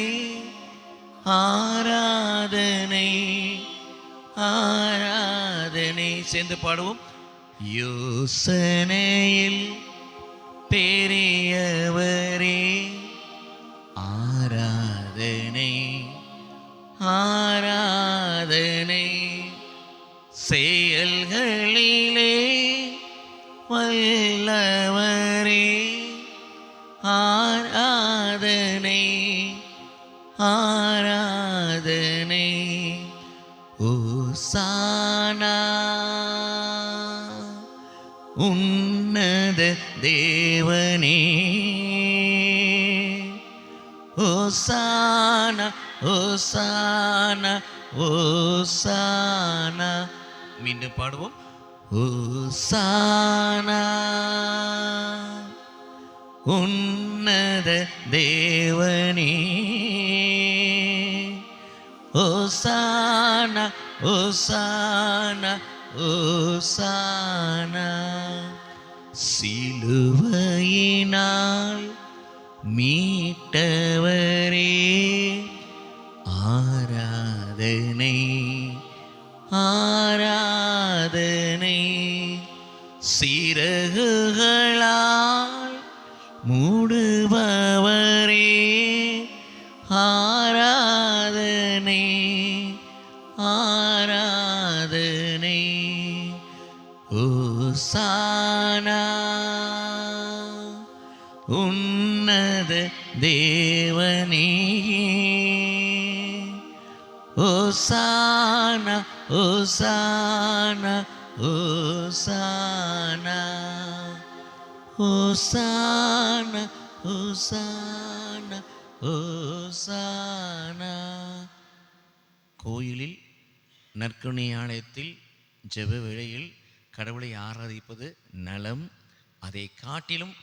ஆராதனை ஆராதனை. சேர்ந்து பாடுவோம். யோசனையில் பெரியவரே, ஆராதனை ஆராதனை, செயல்களிலே வல்லவரே, ஆராதனை ஆராதனை. ஓசானா உன்னத தேவனே, ஓசானா ஓசானா ஓசானா. மீண்டும் பாடுவோம். ஓசானா உன்னத தேவனே, ஓசானா ஓசானா ஓசானா. சிலுவையினால் மீட்டவரே, ஆராதனை ஆராதனை. சிறகுகளால் மூடுபவரே, ஆராதனை ஆராதனை. ஓசானா உன்னத தேவனே, ஓசானா ஓசானா ஓசானா ஓசானா ஓசானா ஓசானா. கோயிலில் நற்கருணை ஆலயத்தில் ஜெப வேளையில் கடவுளை ஆராதிப்பது நலம். அதை காட்டிலும்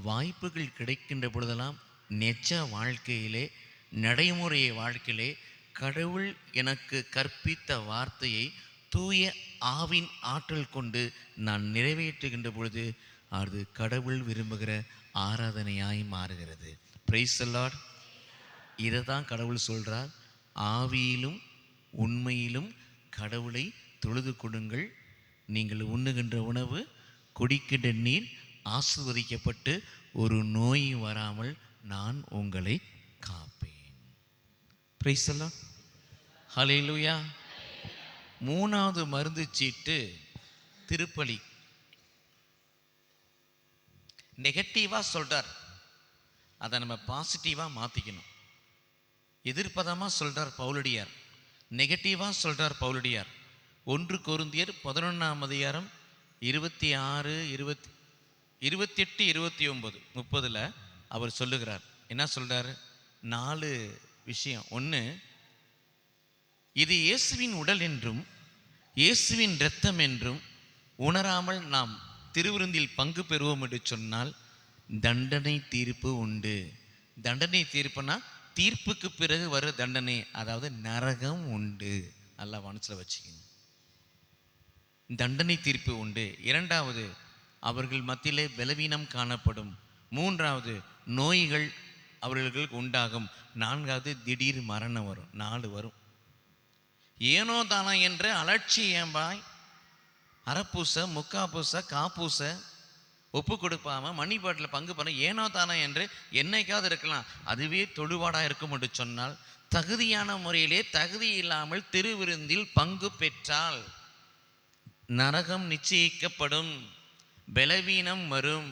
வாய்ப்புகள் கிடைக்கின்ற பொழுதெல்லாம் நிஜ வாழ்க்கையிலே, நடைமுறை வாழ்க்கையிலே கடவுள் எனக்கு கற்பித்த வார்த்தையை தூய ஆவின் ஆற்றல் கொண்டு நான் நிறைவேற்றுகின்ற பொழுது அது கடவுள் விரும்புகிற ஆராதனையாய் மாறுகிறது. Price the Lord. இதை தான் கடவுள் சொல்கிறார், ஆவியிலும் உண்மையிலும் கடவுளை தொழுது கொடுங்கள். நீங்கள் உண்ணுகின்ற உணவு, குடிக்கின்ற நீர் ஆசீர்வதிக்கப்பட்டு ஒரு நோய் வராமல் நான் உங்களை காப்பேன். Praise the lord. ஹல்லேலூயா. மூணாவது மருந்து சீட்டு திருப்பலி. நெகட்டிவாக சொல்கிறார், அதை நம்ம பாசிட்டிவாக மாற்றிக்கணும். எதிர்ப்பதமாக சொல்கிறார் பவுலடியார், நெகட்டிவாக சொல்கிறார் பவுலடியார். 1 கொரிந்தியர் 11ஆம் அதிகாரம் 26, 28, 29, 30 அவர் சொல்லுகிறார். என்ன சொல்கிறார்? 4 விஷயம். 1, இது இயேசுவின் உடல் என்றும் இயேசுவின் இரத்தம் என்றும் உணராமல் நாம் திருவிருந்தில் பங்கு பெறுவோம் என்று சொன்னால் தண்டனை தீர்ப்பு உண்டு. தண்டனை தீர்ப்புனா தீர்ப்புக்கு பிறகு வர தண்டனை, அதாவது நரகம் உண்டு. நல்லா மனசில் வச்சுக்கணும். தண்டனை தீர்ப்பு உண்டு. 2வது, அவர்கள் மத்தியிலே பலவீனம் காணப்படும். 3வது, நோய்கள் அவர்களுக்கு உண்டாகும். 4வது, திடீர் மரணம் வரும். 4 வரும். ஏனோ தானோ என்ற அலட்சியமாய் அறப்பூச, முக்காப்பூச, காப்பூச, ஒப்பு கொடுப்பாம மணிப்பாட்டில் பங்கு பண்ண ஏனோ தானோ என்று என்னைக்காவது இருக்கலாம். அதுவே தொழுவாடாக இருக்கும் என்று சொன்னால், தகுதியான முறையிலே தகுதி இல்லாமல் திருவிருந்தில் பங்கு பெற்றால் நரகம் நிச்சயிக்கப்படும், பலவீனம் வரும்,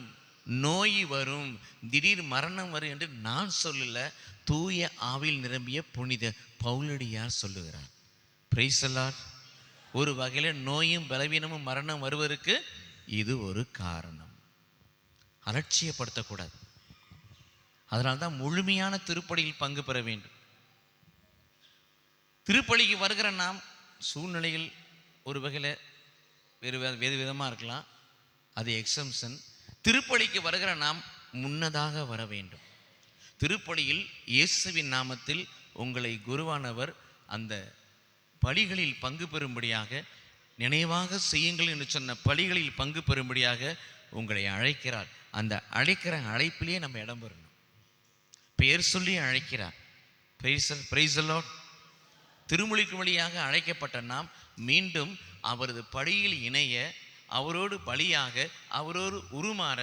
நோய் வரும், திடீர் மரணம் வரும் என்று நான் சொல்லல, தூய ஆவில் நிரம்பிய புனித பவுலடியார் சொல்லுகிறார். Price the Lord. ஒரு வகையில் நோயும் பலவீனமும் மரணம் வருவதற்கு இது ஒரு காரணம். அலட்சியப்படுத்தக்கூடாது. அதனால்தான் முழுமையான திருப்பலியில் பங்கு பெற வேண்டும். திருப்பலிக்கு வருகிற நாம் சூழ்நிலையில் ஒரு வகையில் வேறு விதமாக இருக்கலாம், அது எக்ஸம்ஷன். திருப்பலிக்கு வருகிற நாம் முன்னதாக வர வேண்டும். திருப்பலியில் இயேசுவின் நாமத்தில் உங்களை குருவானவர் அந்த பலிகளில் பங்கு பெறும்படியாக, நினைவாக செய்யுங்கள் என்று சொன்ன பலிகளில் பங்கு பெறும்படியாக உங்களை அழைக்கிறார். அந்த அழைக்கிற அழைப்பிலேயே நம்ம இடம் பெறணும். பெயர் சொல்லி அழைக்கிறார். Price the Lord. திருமொழிக்கு வழியாக அழைக்கப்பட்ட நாம் மீண்டும் அவரது பலியில் இணைய, அவரோடு பலியாக, அவரோடு உருமாற,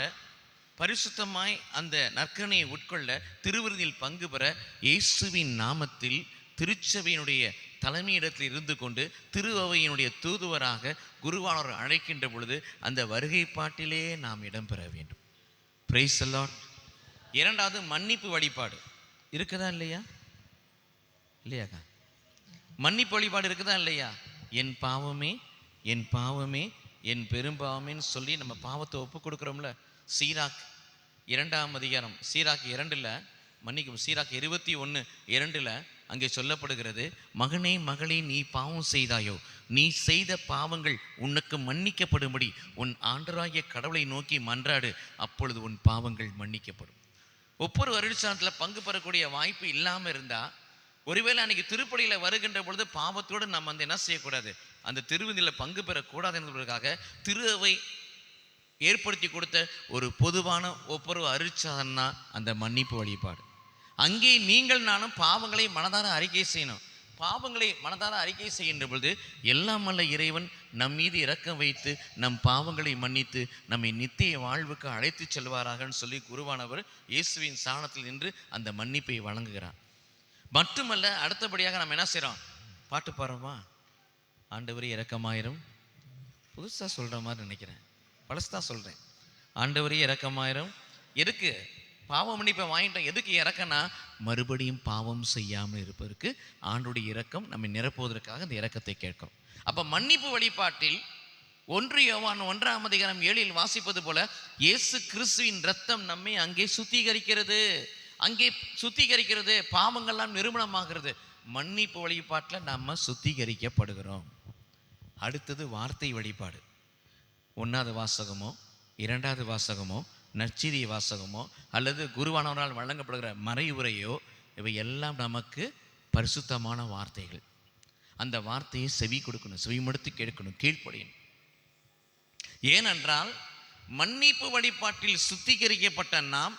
பரிசுத்தமாய் அந்த நற்கரணையை உட்கொள்ள, திருவிருந்தில் பங்கு பெற இயேசுவின் நாமத்தில் திருச்சபையினுடைய தலைமையிடத்தில் இருந்து கொண்டு திருஅவையினுடைய தூதுவராக குருவானவர் அழைக்கின்ற பொழுது அந்த வருகை பாட்டிலே நாம் இடம்பெற வேண்டும். Praise the Lord. 2வது, மன்னிப்பு வழிபாடு இருக்குதா இல்லையா? இல்லையாக்கா? மன்னிப்பு வழிபாடு இருக்குதா இல்லையா? என் பாவமே, என் பாவமே, என் பெரும்பாவமேன்னு சொல்லி நம்ம பாவத்தை ஒப்பு கொடுக்குறோம்ல. சீராக் 2ஆம் அதிகாரம், சீராக் 2ல் மன்னிக்கும், சீராக் 21:2 அங்கே சொல்லப்படுகிறது, மகனே மகளே நீ பாவம் செய்தாயோ, நீ செய்த பாவங்கள் உனக்கு மன்னிக்கப்படும்படி உன் ஆண்டவராகிய கடவுளை நோக்கி மன்றாடு, அப்பொழுது உன் பாவங்கள் மன்னிக்கப்படும். ஒவ்வொரு வருடத்தில் பங்கு பெறக்கூடிய வாய்ப்பு இல்லாமல் இருந்தால், ஒருவேளை அன்றைக்கி திருப்பலியில் வருகின்ற பொழுது பாவத்தோடு நம்ம என்ன செய்யக்கூடாது, அந்த திருவிருந்தில் பங்கு பெறக்கூடாது என்பதற்காக திரு அவை ஏற்படுத்தி கொடுத்த ஒரு பொதுவான ஒவ்வொரு அருட்சாதனா அந்த மன்னிப்பு வழிபாடு. அங்கே நீங்கள் நானும் பாவங்களை மனதார அறிக்கை செய்யணும். பாவங்களை மனதார அறிக்கை செய்கின்ற பொழுது எல்லாம் வல்ல இறைவன் நம் மீது இரக்கம் வைத்து நம் பாவங்களை மன்னித்து நம்மை நித்திய வாழ்வுக்கு அழைத்து செல்வாராகன்னு சொல்லி குருவானவர் இயேசுவின் சாணத்தில் நின்று அந்த மன்னிப்பை வழங்குகிறார். மட்டுமல்ல, அடுத்தபடியாக நம்ம என்ன செய்கிறோம்? பாட்டு பாடுறோமா? ஆண்டவரே இரக்கமாயிரும். புதுசாக சொல்கிற மாதிரி நினைக்கிறேன், பழசுதான் சொல்கிறேன். ஆண்டவரே இரக்கமாயிரும். எதுக்கு? பாவ மன்னிப்பை வாங்கிட்டோம். எதுக்கு இறக்கனா? மறுபடியும் பாவம் செய்யாமல் இருப்பதற்கு ஆண்டுடைய இரக்கம் நம்மை நிரப்புவதற்காக இந்த இரக்கத்தை கேட்கிறோம். அப்போ மன்னிப்பு வழிபாட்டில் 1 யோவான் 1ஆம் அதிகாரம் 7 வாசிப்பது போல இயேசு கிறிஸ்துவின் இரத்தம் நம்மை அங்கே சுத்திகரிக்கிறது, பாவங்கள்லாம் நிரூபணமாகிறது. மன்னிப்பு வழிபாட்டில் நம்ம சுத்திகரிக்கப்படுகிறோம். அடுத்தது வார்த்தை வழிபாடு. 1வது வாசகமோ 2வது வாசகமோ நற்செய்தி வாசகமோ அல்லது குருவானவரால் வழங்கப்படுகிற மறைவுரையோ இவை எல்லாம் நமக்கு பரிசுத்தமான வார்த்தைகள். அந்த வார்த்தையை செவி கொடுக்கணும், செவிமடுத்து கேட்கணும், கீழ்ப்படியணும். ஏனென்றால் மன்னிப்பு வழிபாட்டில் சுத்திகரிக்கப்பட்ட நாம்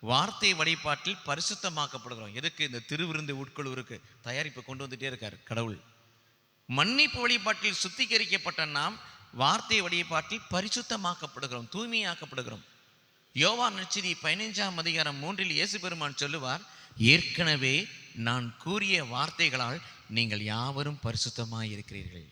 வார்த்தை வழிபாட்டில் பரிசுத்தமாக்கப்படுகிறோம். எதுக்கு? இந்த திருவிருந்து உட்கொள்வருக்கு தயாரிப்பு கொண்டு வந்துட்டே இருக்கார் கடவுள். மன்னிப்பு வழிபாட்டில் சுத்திகரிக்கப்பட்ட நாம் வார்த்தை வழிபாட்டில் பரிசுத்தமாக்கப்படுகிறோம், தூய்மையாக்கப்படுகிறோம். யோவான் நற்செய்தி 15ஆம் அதிகாரம் 3 இயேசு பெருமான் சொல்லுவார், ஏற்கனவே நான் கூறிய வார்த்தைகளால் நீங்கள் யாவரும் பரிசுத்தமாய் இருக்கிறீர்கள்.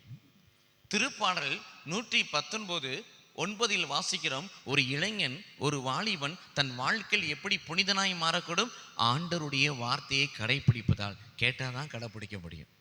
திருப்பாடல் 119:9 வாசிக்கிறோம், ஒரு இளைஞன் ஒரு வாலிபன் தன் வாழ்க்கையில் எப்படி புனிதனாய் மாறக்கூடும்? ஆண்டவருடைய வார்த்தையை கடைபிடிப்பதால். கேட்டாதான் கடைபிடிக்க முடியும்.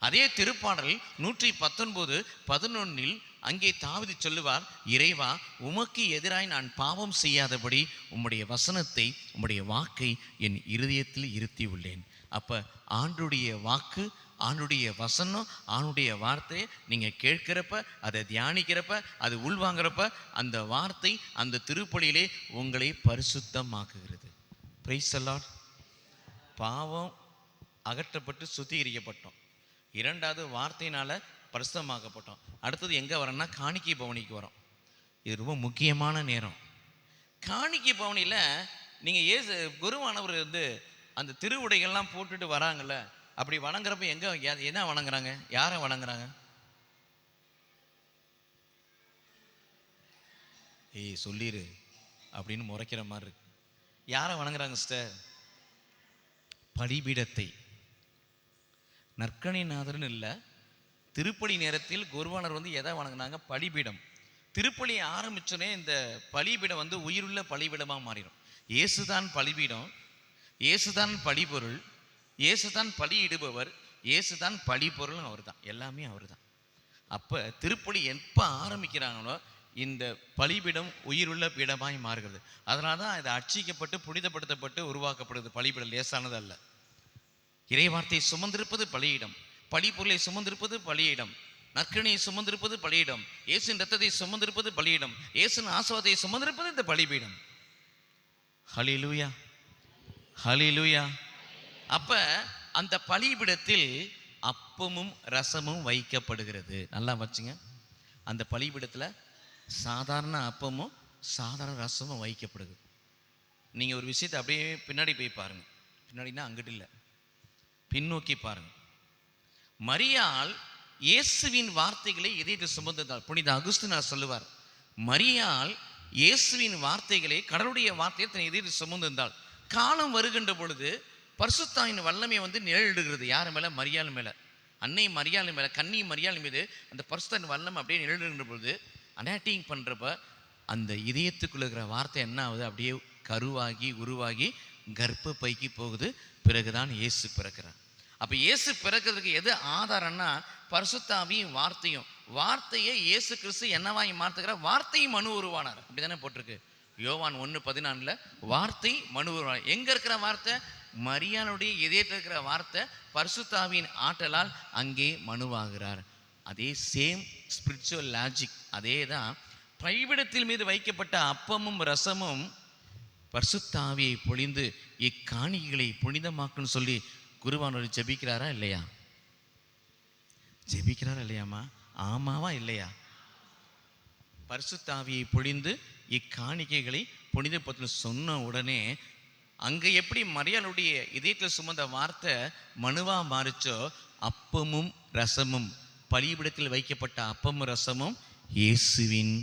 அதே திருப்பாடல் 119:11 அங்கே தாவீது சொல்லுவார், இறைவா உமக்கு எதிராய் நான் பாவம் செய்யாதபடி உம்முடைய வசனத்தை, உம்முடைய வாக்கை என் இருதயத்தில் இருத்தி உள்ளேன். அப்போ ஆண்டுடைய வாக்கு, ஆண்டுடைய வசனம், ஆண்டுடைய வார்த்தையை நீங்கள் கேட்கிறப்ப, அதை தியானிக்கிறப்ப, அது உள்வாங்கிறப்ப அந்த வார்த்தை அந்த திருப்பலியிலே உங்களை பரிசுத்தமாக்குகிறது. Price the Lord. பாவம் அகற்றப்பட்டு சுத்திகரிக்கப்பட்டோம். 2வது வார்த்தையினால பரிசுத்தமாக்கப்பட்டோம். அடுத்தது எங்கே வரோம்னா காணிக்கை பவனிக்கு வரோம். இது ரொம்ப முக்கியமான நேரம். காணிக்கை பவனியில் நீங்கள் குருவானவர் அந்த திருவுடைகள்லாம் போட்டுட்டு வராங்கல்ல, அப்படி வணங்குறப்ப என்ன வணங்குறாங்க? யாரை வணங்குறாங்க? ஏய் சொல்லிரு அப்படின்னு முறைக்கிற மாதிரி இருக்கு. யாரை வணங்குறாங்க சிஸ்டர்? பலிபீடத்தை. நற்கணிநாதர்னு இல்லை, திருப்பலி நேரத்தில் குருவானர் எதை வணங்குனாங்க? பலிபீடம். திருப்பலி ஆரம்பிச்சோன்னே இந்த பலிபீடம் உயிருள்ள பலிபீடமாக மாறிடும். இயேசுதான் பலிபீடம், இயேசுதான் பலிபொருள், இயேசுதான் பலியிடுபவர், இயேசுதான் பலிபொருள். அவர் தான், எல்லாமே அவர் தான். அப்போ திருப்பலி எப்போ ஆரம்பிக்கிறாங்களோ இந்த பலிபீடம் உயிருள்ள பீடமாய் மாறுகிறது. அதனால தான் இது அர்ச்சிக்கப்பட்டு புனிதப்படுத்தப்பட்டு உருவாக்கப்படுது. பலிபீடம் லேசானது அல்ல. இறைவார்த்தையை சுமந்திருப்பது பலியிடம், பலிபொருளை சுமந்திருப்பது பலியிடம், நற்கணியை சுமந்திருப்பது பலியிடம், இயேசுவின் ரத்தத்தை சுமந்திருப்பது பலியிடம், இயேசுவின் ஆசீர்வாதத்தை சுமந்திருப்பது இந்த பலிபீடம். ஹல்லேலூயா, ஹல்லேலூயா. அப்ப அந்த பலிபீடத்தில் அப்பமும் ரசமும் வைக்கப்படுகிறது. நல்லா வச்சுங்க. அந்த பலிபீடத்தில் சாதாரண அப்பமும் சாதாரண ரசமும் வைக்கப்படுது. நீங்கள் ஒரு விஷயத்தை அப்படியே பின்னாடி போய் பாருங்க. பின்னாடினா அங்கிட்டு இல்லை, பின்னோக்கி பாருங்க. மரியாள் இயேசுவின் வார்த்தைகளை இதயத்தில் சுமந்தாள். புனித அகுஸ்தினார் சொல்லுவார், மரியாள் இயேசுவின் வார்த்தைகளை, கடவுளுடைய வார்த்தையை தன் இதயத்தில் சுமந்திருந்தாள். காலம் வருகின்ற பொழுது பரிசுத்தாவின் வல்லமை நிழலிடுகிறது. யார் மேலே? மரியாள் மேலே. அன்னை மரியாள் மேலே, கன்னி மரியாள் மீது அந்த பரிசுத்தாவின் வல்லமை அப்படியே நிழலிடுகின்ற பொழுது அனாட்டிங் பண்ணுறப்ப அந்த இதயத்துக்குள்ள இருக்கிற வார்த்தை என்ன ஆகுது? அப்படியே கருவாகி உருவாகி கர்ப்ப பைக்கு போகுது. பிறகுதான் இயேசு பிறக்கிறார். அப்போ இயேசு பிறக்கிறதுக்கு எது ஆதாரம்னா பரிசுத்தாவியும் வார்த்தையும். வார்த்தையை இயேசு கிறிஸ்து என்னவாய் மாற்றுகிறார்? வார்த்தை மனு உருவானார். அப்படி தானே போட்டிருக்கு யோவான் 1:14. வார்த்தை மனு உருவானார். எங்கே இருக்கிற வார்த்தை? மரியாளுடைய இதயத்தில் இருக்கிற வார்த்தை பரிசுத்தாவின் ஆற்றலால் அங்கே மனுவாகிறார். அதே சேம் ஸ்பிரிச்சுவல் லாஜிக். அதே தான் பலிபீடத்தின் மீது வைக்கப்பட்ட அப்பமும் ரசமும் பரிசுத்தாவியை பொழிந்து இக்காணிகளை புனிதமாக்குன்னு சொல்லி குருவானவர் ஜெபிக்கிறாரா இல்லையா? ஜெபிக்கிறாரா இல்லையாமா? ஆமாவா இல்லையா? பரிசுத்தாவியை பொழிந்து இக்காணிக்கைகளை புனிதப்படுத்த சொன்ன உடனே அங்கே எப்படி மரியாளுடைய இதயத்தில் சுமந்த வார்த்தை மனுவா மாறிச்சோ, அப்பமும் ரசமும், பலிபீடத்தில் வைக்கப்பட்ட அப்பமும் ரசமும் இயேசுவின்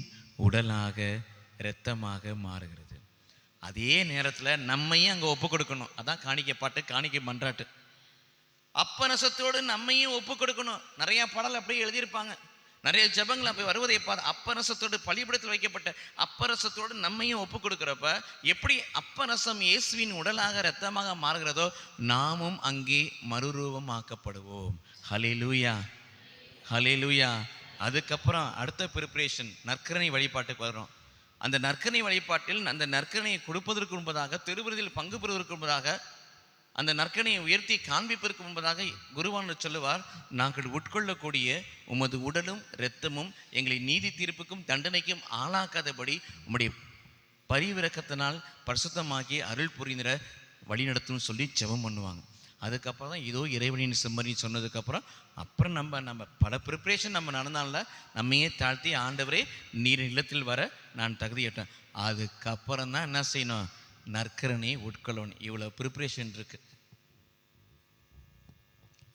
உடலாக இரத்தமாக மாறுகிறது. அதே நேரத்தில் நம்மையும் அங்கே ஒப்பு கொடுக்கணும். அதான் காணிக்கை பாட்டு, காணிக்கை மன்றாட்டு. அப்பரசத்தோடு நம்மையும் ஒப்பு கொடுக்கணும். நிறைய பாடல் அப்படியே எழுதியிருப்பாங்க, நிறைய ஜபங்கள் அப்படி வருவதை பார்த்து அப்பரசத்தோடு, பலிபீடத்தில் வைக்கப்பட்ட அப்பரசத்தோடு நம்மையும் ஒப்பு கொடுக்குறப்ப எப்படி அப்பரசம் இயேசுவின் உடலாக இரத்தமாக மாறுகிறதோ நாமும் அங்கே மறுரூபமாக்கப்படுவோம். ஹல்லேலூயா, ஹல்லேலூயா. அதுக்கப்புறம் அடுத்த ப்ரிப்பரேஷன் நற்கரணை வழிபாட்டுக்கு வர்றோம். அந்த நற்கரணை வழிபாட்டில் அந்த நற்கரணையை கொடுப்பதற்கு முன்பதாக, திருவிருந்தில் பங்கு பெறுவதற்கு முன்பதாக அந்த நற்கனையை உயர்த்தி காண்பிப்பதற்கு முன்பதாக குருவானவர் சொல்லுவார், நாங்கள் உட்கொள்ளக்கூடிய உமது உடலும் இரத்தமும் எங்களை நீதி தீர்ப்புக்கும் தண்டனைக்கும் ஆளாக்காதபடி உம்முடைய பரிவிரக்கத்தினால் பரிசுத்தமாக்கி அருள் புரிந்திட வழி நடத்தும்னு சொல்லி ஜெபம் பண்ணுவாங்க. அதுக்கப்புறம் தான் இதோ இறைவனின் செம்மறின்னு சொன்னதுக்கப்புறம் அப்புறம் நம்ம பல ப்ரிப்ரேஷன் நம்ம நடந்தால நம்மையே தாழ்த்தி, ஆண்டவரே நீர் இல்லத்தில் வர நான் தகுதியற்றேன். அதுக்கப்புறம் தான் என்ன செய்யணும், நற்கரனை உட்கொள்ளணும். இவ்வளோ ப்ரிப்ரேஷன் இருக்கு.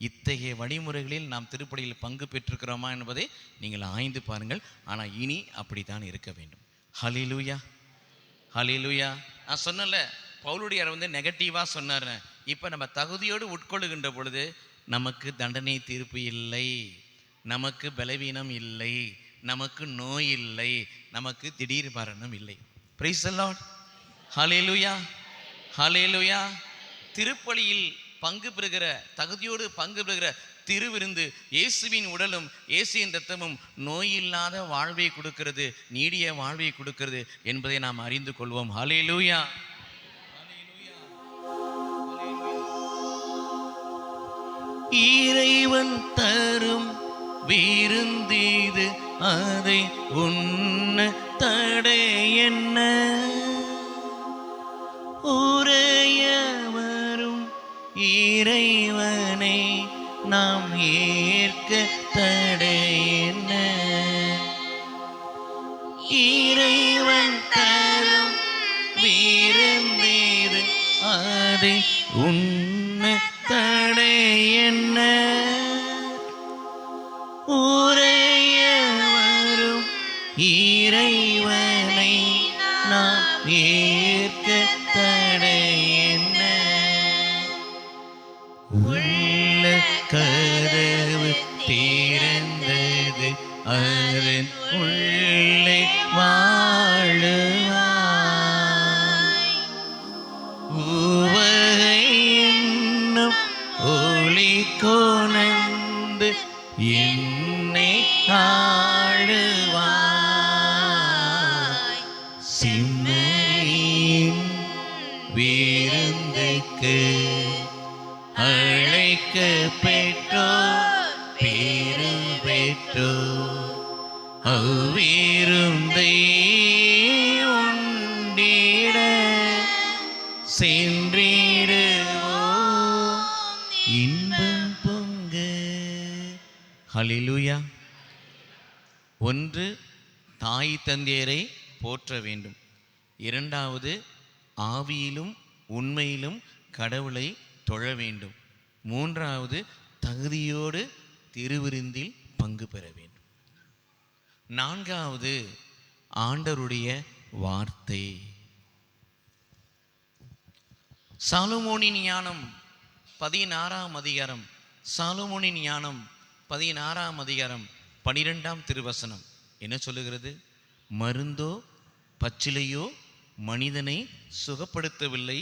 இத்தகைய வழிமுறைகளில் நாம் திருப்பலியில் பங்கு பெற்றிருக்கிறோமா என்பதை நீங்கள் ஆய்ந்து பாருங்கள். ஆனால் இனி அப்படித்தான் இருக்க வேண்டும். ஹல்லேலூயா, ஹல்லேலூயா. நான் சொன்னல, பவுலுடையார் நெகட்டிவாக சொன்னார். இப்போ நம்ம தகுதியோடு உட்கொள்ளுகின்ற பொழுது நமக்கு தண்டனை தீர்ப்பு இல்லை, நமக்கு பலவீனம் இல்லை, நமக்கு நோய் இல்லை, நமக்கு திடீர் மரணம் இல்லை. பிரைஸ் தி லார்ட், ஹல்லேலூயா, ஹல்லேலூயா. திருப்பலியில் பங்கு பெறுகிற, தகுதியோடு பங்கு பெறுகிற திருவிருந்து, இயேசுவின் உடலும் இயேசுவின் இரத்தமும் நோயில்லாத வாழ்வை கொடுக்கிறது, நீடிய வாழ்வை கொடுக்கிறது என்பதை நாம் அறிந்து கொள்வோம். ஹல்லேலூயா. இறைவன் தரும் விருந்தீது, அதை உண்ண தடை என்ன? உரைய வரும் இறைவனை நாம் ஏற்க தடை என்ன? இறைவன் தரும் விருந்தீது, அதை உண்ண தடை என்ன? உரைய வரும் இறைவனை நாம் ஏற்க தடை என்ன? உள்ள கதவு திறந்தது, அதன் உள்ளே வாழுவாய். உவகை என்னும் ஒளி கொணர்ந்து என்னை ஆளுவாய். சிம்மரின் விருந்துக்கு அழைக்க பெற்றோர் பேரு பெற்றோர், அவ்விருந்தை உண்டிட சென்றிடுவோம் இன்பம் பொங்க. ஹல்லேலூயா. ஒன்று, தாய் தந்தையரை போற்ற வேண்டும். இரண்டாவது, ஆவியிலும் உண்மையிலும் கடவுளை தொழ வேண்டும். மூன்றாவது, தகுதியோடு திருவிருந்தில் பங்கு பெற வேண்டும். நான்காவது, ஆண்டவருடைய வார்த்தை. சாலமோனின் ஞானம் 16ஆம் அதிகாரம், சாலமோனின் ஞானம் 16ஆம் அதிகாரம் 12ஆம் திருவசனம் என்ன சொல்லுகிறது? மருந்தோ பச்சிலையோ மனிதனை சுகப்படுத்தவில்லை,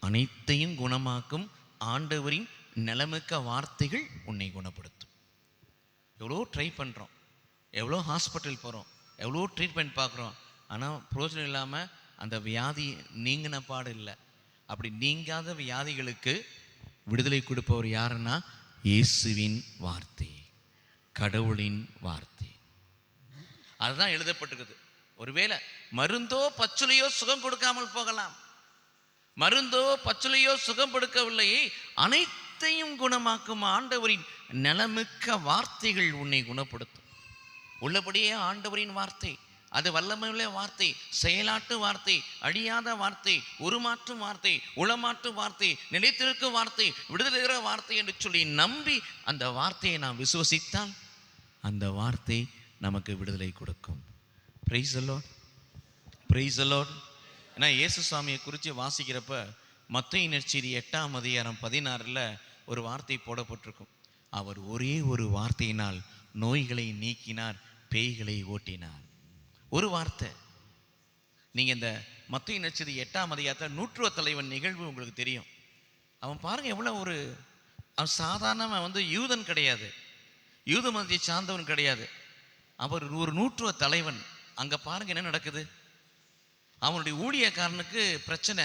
அனைத்தையும் குணமாக்கும் ஆண்டவரின் நலமிக்க வார்த்தைகள் உன்னை குணப்படுத்தும். எவ்வளோ ட்ரை பண்ணுறோம், எவ்வளோ ஹாஸ்பிட்டல் போகிறோம், எவ்வளோ ட்ரீட்மெண்ட் பார்க்குறோம், ஆனால் பிரயோஜனம் இல்லாமல் அந்த வியாதி நீங்கின பாடு இல்லை. அப்படி நீங்காத வியாதிகளுக்கு விடுதலை கொடுப்பவர் யாருன்னா இயேசுவின் வார்த்தை, கடவுளின் வார்த்தை. அதுதான் எழுதப்பட்டிருக்குது. ஒருவேளை மருந்தோ பச்சுலையோ சுகம் கொடுக்காமல் போகலாம், மருந்தோ பச்சுலையோ சுகம் கொடுக்கவில்லை, அனைத்தையும் குணமாக்கும் ஆண்டவரின் நலமிக்க வார்த்தைகள் உன்னை குணப்படுத்தும். உள்ளபடியே ஆண்டவரின் வார்த்தை அது வல்லமையுள்ள வார்த்தை, செயலாட்டு வார்த்தை, அழியாத வார்த்தை, உருமாற்றும் வார்த்தை, உளமாற்றும் வார்த்தை, நிலைத்திருக்கும் வார்த்தை, விடுதலை வார்த்தை என்று சொல்லி நம்பி அந்த வார்த்தையை நாம் விசுவசித்தால் அந்த வார்த்தை நமக்கு விடுதலை கொடுக்கும். Price the lord, praise the Lord. ஏன்னா இயேசு சுவாமியை குறித்து வாசிக்கிறப்ப மத்தேயு நற்செய்தி 8ஆம் அதிகாரம் 16ல் ஒரு வார்த்தை போடப்பட்டிருக்கும். அவர் ஒரே ஒரு வார்த்தையினால் நோய்களை நீக்கினார், பேய்களை ஓட்டினார். ஒரு வார்த்தை. நீங்கள் இந்த மத்தேயு நற்செய்தி 8ஆம் அதிகாரத்தில் நூற்றுவ தலைவன் நிகழ்வு உங்களுக்கு தெரியும். அவன் பாருங்க எவ்வளோ அவன் சாதாரண யூதன் கிடையாது, யூத மதத்தை சார்ந்தவன் கிடையாது, அவர் ஒரு நூற்றுவ தலைவன். அங்கே பாருங்க என்ன நடக்குது. அவனுடைய ஊழியக்காரனுக்கு பிரச்சனை,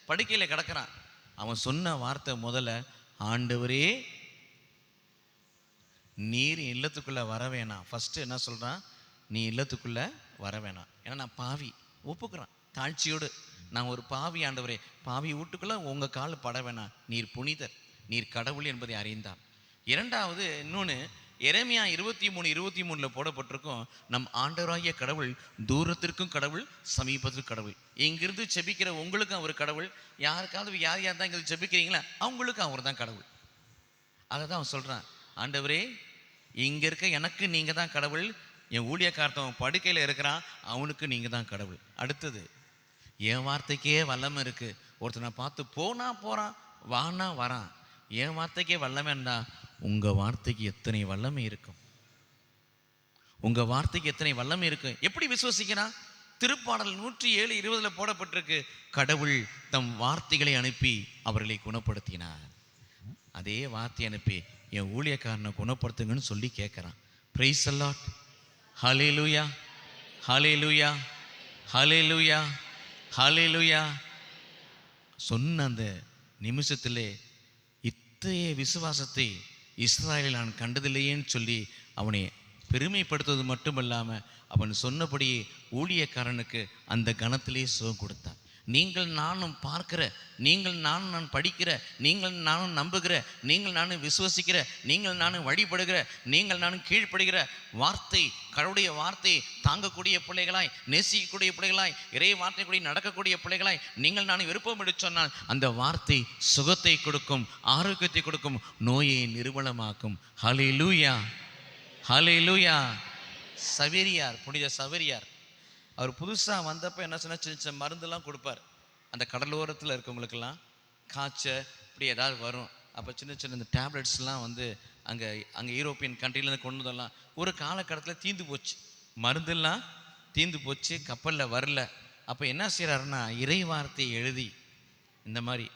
படுக்கையில் கிடக்கிறான். அவன் சொன்ன வார்த்தை முதல்ல, ஆண்டவரே நீர் இல்லத்துக்குள்ள வர வேணாம். ஃபர்ஸ்ட் என்ன சொல்றான்? நீ இல்லத்துக்குள்ள வர வேணாம். ஏன்னா நான் பாவி, ஒப்புக்கிறான் தாழ்ச்சியோடு. நான் ஒரு பாவி ஆண்டவரே, பாவி வீட்டுக்குள்ள உங்க கால் பட வேணாம், நீர் புனிதர், நீர் கடவுள் என்பதை அறிந்தான். இரண்டாவது இன்னொன்று, எரேமியா 23:23 போடப்பட்டிருக்கும், நம் ஆண்டவராகிய கடவுள் தூரத்திற்கும் கடவுள், சமீபத்திற்கும் கடவுள். இங்கிருந்து செபிக்கிற உங்களுக்கும் அவர் கடவுள், யாருக்காவது யார் தான் இங்கிருந்து செபிக்கிறீங்களா அவங்களுக்கும் அவர் தான் கடவுள். அதை தான் அவன் சொல்கிறான், ஆண்டவரே இங்கே இருக்க எனக்கு நீங்கள் தான் கடவுள், என் ஊழியக்காரத்தவன் படுக்கையில் இருக்கிறான் அவனுக்கு நீங்கள் தான் கடவுள். அடுத்தது, என் வார்த்தைக்கே வல்லமை இருக்குது. ஒருத்தனை பார்த்து போனா போகிறான், வானா வரான். என் வார்த்தைக்கே வல்லமை இருந்தா உங்கள் வார்த்தைக்கு எத்தனை வல்லமை இருக்கும்? உங்கள் வார்த்தைக்கு எத்தனை வல்லமை இருக்கும்? எப்படி விசுவசிக்கிறான்? திருப்பாடல் 107:20 போடப்பட்டிருக்கு, கடவுள் தம் வார்த்தைகளை அனுப்பி அவர்களை குணப்படுத்தினார். அதே வார்த்தை அனுப்பி என் ஊழியக்காரனை குணப்படுத்துங்கன்னு சொல்லி கேட்குறான். Price the lord, hallelujah, hallelujah, hallelujah, ஹல்லேலூயா. சொன்ன அந்த நிமிஷத்திலே இத்தகைய விசுவாசத்தை இஸ்ராயலில் நான் கண்டதில்லையேன்னு சொல்லி அவனை பெருமைப்படுத்துவது மட்டுமல்லாமல் அவன் சொன்னபடியே ஊழியக்காரனுக்கு அந்த கணத்திலே சுகம் கொடுத்தான். நீங்கள் நானும் பார்க்கிற, நீங்கள் நானும் நான் படிக்கிற, நீங்கள் நானும் நம்புகிற, நீங்கள் நானும் விசுவசிக்கிற, நீங்கள் நானும் வழிபடுகிற, நீங்கள் நானும் கீழ்ப்படுகிற வார்த்தை, கடவுளுடைய வார்த்தை தாங்கக்கூடிய பிள்ளைகளாய், நேசிக்கக்கூடிய பிள்ளைகளாய், இறை வார்த்தை கூடி நடக்கக்கூடிய பிள்ளைகளாய் நீங்கள் நானும் விருப்பம் எடுத்து சொன்னால் அந்த வார்த்தை சுகத்தை கொடுக்கும், ஆரோக்கியத்தை கொடுக்கும், நோயை நிர்மூலமாக்கும். ஹல்லேலூயா, ஹல்லேலூயா. சவேரியார், புனித சவேரியார், அவர் புதுசாக வந்தப்போ என்ன சொன்னால், சின்ன சின்ன மருந்தெல்லாம் கொடுப்பார். அந்த கடலோரத்தில் இருக்கவங்களுக்கெல்லாம் காய்ச்சல் இப்படி ஏதாவது வரும், அப்போ சின்ன சின்ன இந்த டேப்லெட்ஸ்லாம் வந்து அங்கே யூரோப்பியன் கண்ட்ரிலேருந்து கொண்டு வந்தெல்லாம் ஒரு காலகட்டத்தில் தீர்ந்து போச்சு, மருந்தெல்லாம் தீர்ந்து போச்சு, கப்பலில் வரல. அப்போ என்ன செய்கிறாருன்னா, இறை வார்த்தையை எழுதி, இந்த மாதிரி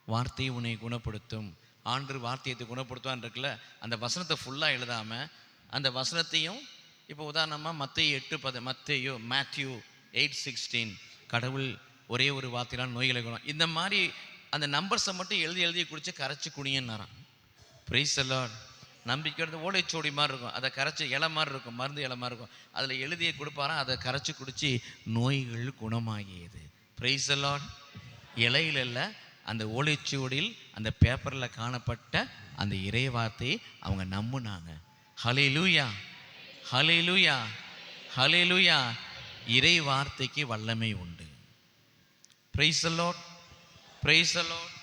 வார்த்தை உன்னை குணப்படுத்தும், ஆண்டு வார்த்தையை குணப்படுத்துவான்னு இருக்குல்ல, அந்த வசனத்தை ஃபுல்லாக எழுதாமல் அந்த வசனத்தையும், இப்போ உதாரணமாக மத்தேயு 8:10, மேத்யூ 8:16, கடவுள் ஒரே ஒரு வார்த்தையினால் நோய்களை குணம், இந்த மாதிரி அந்த நம்பர்ஸை மட்டும் எழுதி குடிச்சு கரைச்சி குடியன்னாரான். Price the Lord. நம்பிக்கை ஓலைச்சோடி மாதிரி இருக்கும், அதை கரைச்சி இலை மாதிரி இருக்கும், மருந்து இலை மாதிரி இருக்கும், அதில் எழுதிய கொடுப்பாராம், அதை கரைச்சி குடித்து நோய்கள் குணமாகியது. Price the Lord. இலையில அந்த ஓலைச்சுவடியில் அந்த பேப்பரில் காணப்பட்ட அந்த இறை வார்த்தையை அவங்க நம்புனாங்க. ஹல்லேலூயா, ஹல்லேலூயா, ஹல்லேலூயா. இறை வார்த்தைக்கு வல்லமை உண்டு. Praise the lord, praise the lord,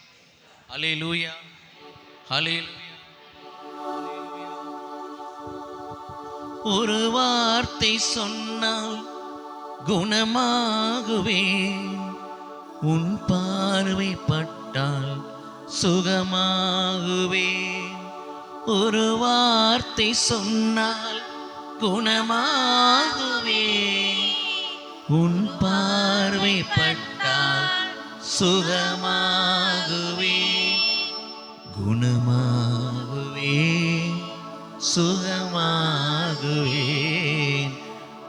hallelujah, hallelujah. ஒரு வார்த்தை சொன்னால் குணமாகுவேன், உன் பார்வை பட்டால் சுகமாகுவேன். ஒரு வார்த்தை சொன்னால் குணமாகுவேன், உன் பார்வை பட்டால் சுகமாகுவேன். குணமாகுவேன், சுகமாகுவேன்,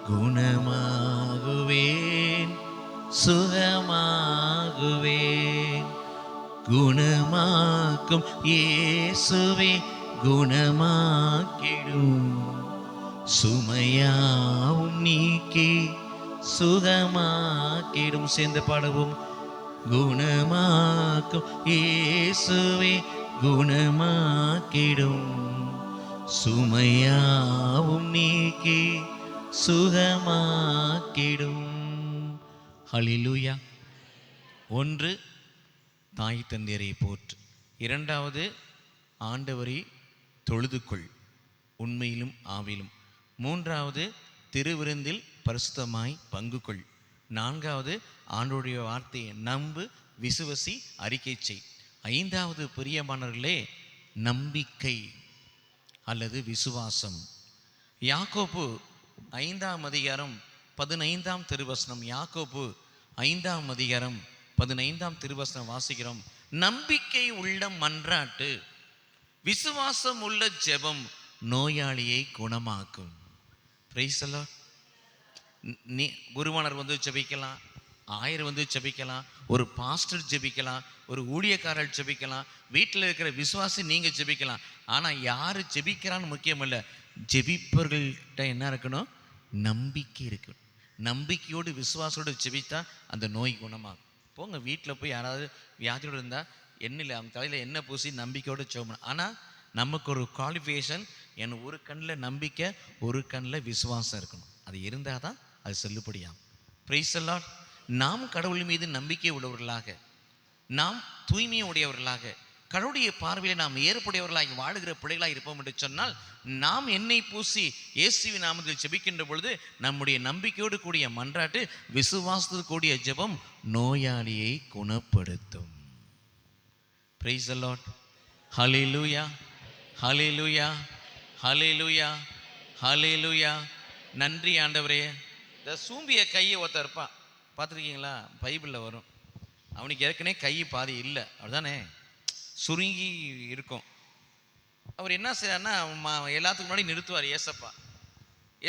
குணமாகுவேன், சுகமாகுவேன். குணமாக்கும் இயேசுவே குணமாக்கிடும், சுமையாவும் நீக்கி சுகமாக்கிடும். சேர்ந்து பாடுவோம். குணமாக்கும் இயேசுவே குணமாக்கிடும், சுமையாவும் நீக்கி சுகமாக்கிடும். ஹல்லேலூயா. ஒன்று, தாய் தந்தையரை போற்று. இரண்டாவது, ஆண்டவரை தொழுதுகொள் உண்மையிலும் ஆவிலும். மூன்றாவது, திருவிருந்தில் பரிசுத்தமாய் பங்கு கொள். நான்காவது, ஆண்டவருடைய வார்த்தையை நம்பு, விசுவசி, அறிக்கை செய். ஐந்தாவது, பிரியமானவர்களே, நம்பிக்கை அல்லது விசுவாசம். யாக்கோபு 5:15 யாக்கோபு 5:15 வாசிக்கிறோம். நம்பிக்கை உள்ள மன்றாட்டு, விசுவாசம் உள்ள ஜெபம் நோயாளியை குணமாக்கும். Price the Lord. குருவானர் வந்து ஜெபிக்கலாம், ஆயர் வந்து ஜெபிக்கலாம், ஒரு பாஸ்டர் ஜெபிக்கலாம், ஒரு ஊழியக்காரர் ஜெபிக்கலாம், வீட்டில் இருக்கிற விசுவாசி நீங்கள் ஜெபிக்கலாம். ஆனால் யார் ஜெபிக்கிறான்னு முக்கியம் இல்லை, ஜெபிப்பவர்கள்ட்ட என்ன இருக்கணும்? நம்பிக்கை இருக்கணும். நம்பிக்கையோடு விசுவாசோடு ஜெபித்தா அந்த நோய் குணமாகும். போங்க வீட்டில் போய் யாராவது வியாதியோடு இருந்தால் எண்ணெயில் அவங்க தலையில் எண்ணெய் பூசி நம்பிக்கையோடு ஜெபம். ஆனால் நமக்கு ஒரு குவாலிஃபிகேஷன், என் ஒரு கண்ணில் நம்பிக்கை, ஒரு கண்ணில் விசுவாசம் இருக்கணும். அது இருந்தால் தான் அது செல்லுபடியாகும். Price the Lord. நாம் கடவுள் மீது நம்பிக்கை உடையவர்களாக, நாம் தூய்மை உடையவர்களாக, கடவுளுடைய பார்வையில் நாம் ஏற்புடையவர்களாக வாழுகிற பிள்ளைகளாக இருப்போம் என்று சொன்னால், நாம் எண்ணெய் பூசி இயேசுவின் நாமத்தில் ஜெபிக்கின்ற பொழுது நம்முடைய நம்பிக்கையோடு கூடிய மன்றாட்டு, விசுவாசத்தோடு கூடிய ஜெபம் நோயாளியை குணப்படுத்தும். Praise the lord. Hallelujah, hallelujah, hallelujah, hallelujah. நன்றி ஆண்டவரே. இந்த சூம்பிய கையை ஒருத்தர் இருப்பான், பார்த்துருக்கீங்களா? பைபிளில் வரும். அவனுக்கு ஏற்கனவே கை பாதி இல்லை, அப்படிதானே, சுருங்கி இருக்கும். அவர் என்ன செய்யறாருன்னா, எல்லாத்துக்கும் முன்னாடி நிறுத்துவார் ஏசப்பா.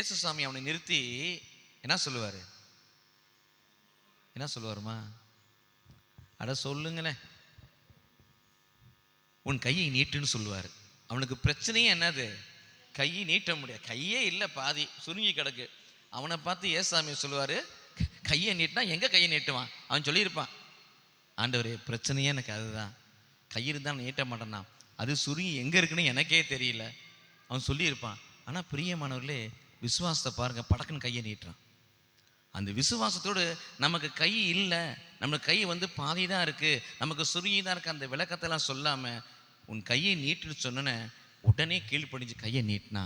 ஏசு சாமி அவனை நிறுத்தி என்ன சொல்லுவார்? என்ன சொல்லுவாருமா? அட சொல்லுங்களேன், உன் கையை நீட்டுன்னு சொல்லுவார். அவனுக்கு பிரச்சனையே என்னது? கையை நீட்ட முடியாது, கையே இல்லை, பாதி சுருங்கி கிடக்கு. அவனை பார்த்து ஏசாமி சொல்லுவார், கையை நீட்டினா எங்கே கையை நீட்டுவான்? அவன் சொல்லியிருப்பான், ஆண்டவரே பிரச்சனையே எனக்கு அதுதான், கை இருந்தால் நீட்ட மாட்டேன்னா, அது சுருங்கி எங்கே இருக்குன்னு எனக்கே தெரியல. அவன் சொல்லியிருப்பான். ஆனால் பிரியமானவர்களே, விசுவாசத்தை பாருங்கள், படக்குன்னு கையை நீட்டுறான். அந்த விசுவாசத்தோடு நமக்கு கை இல்லை, நமக்கு கை பாதி தான் இருக்குது, நமக்கு சுருங்கி தான் இருக்குது, அந்த விளக்கத்தெல்லாம் சொல்லாமல் உன் கையை நீட்டுன்னு சொன்னேன்னு உடனே கீழ்ப்படிஞ்சு கையை நீட்டினா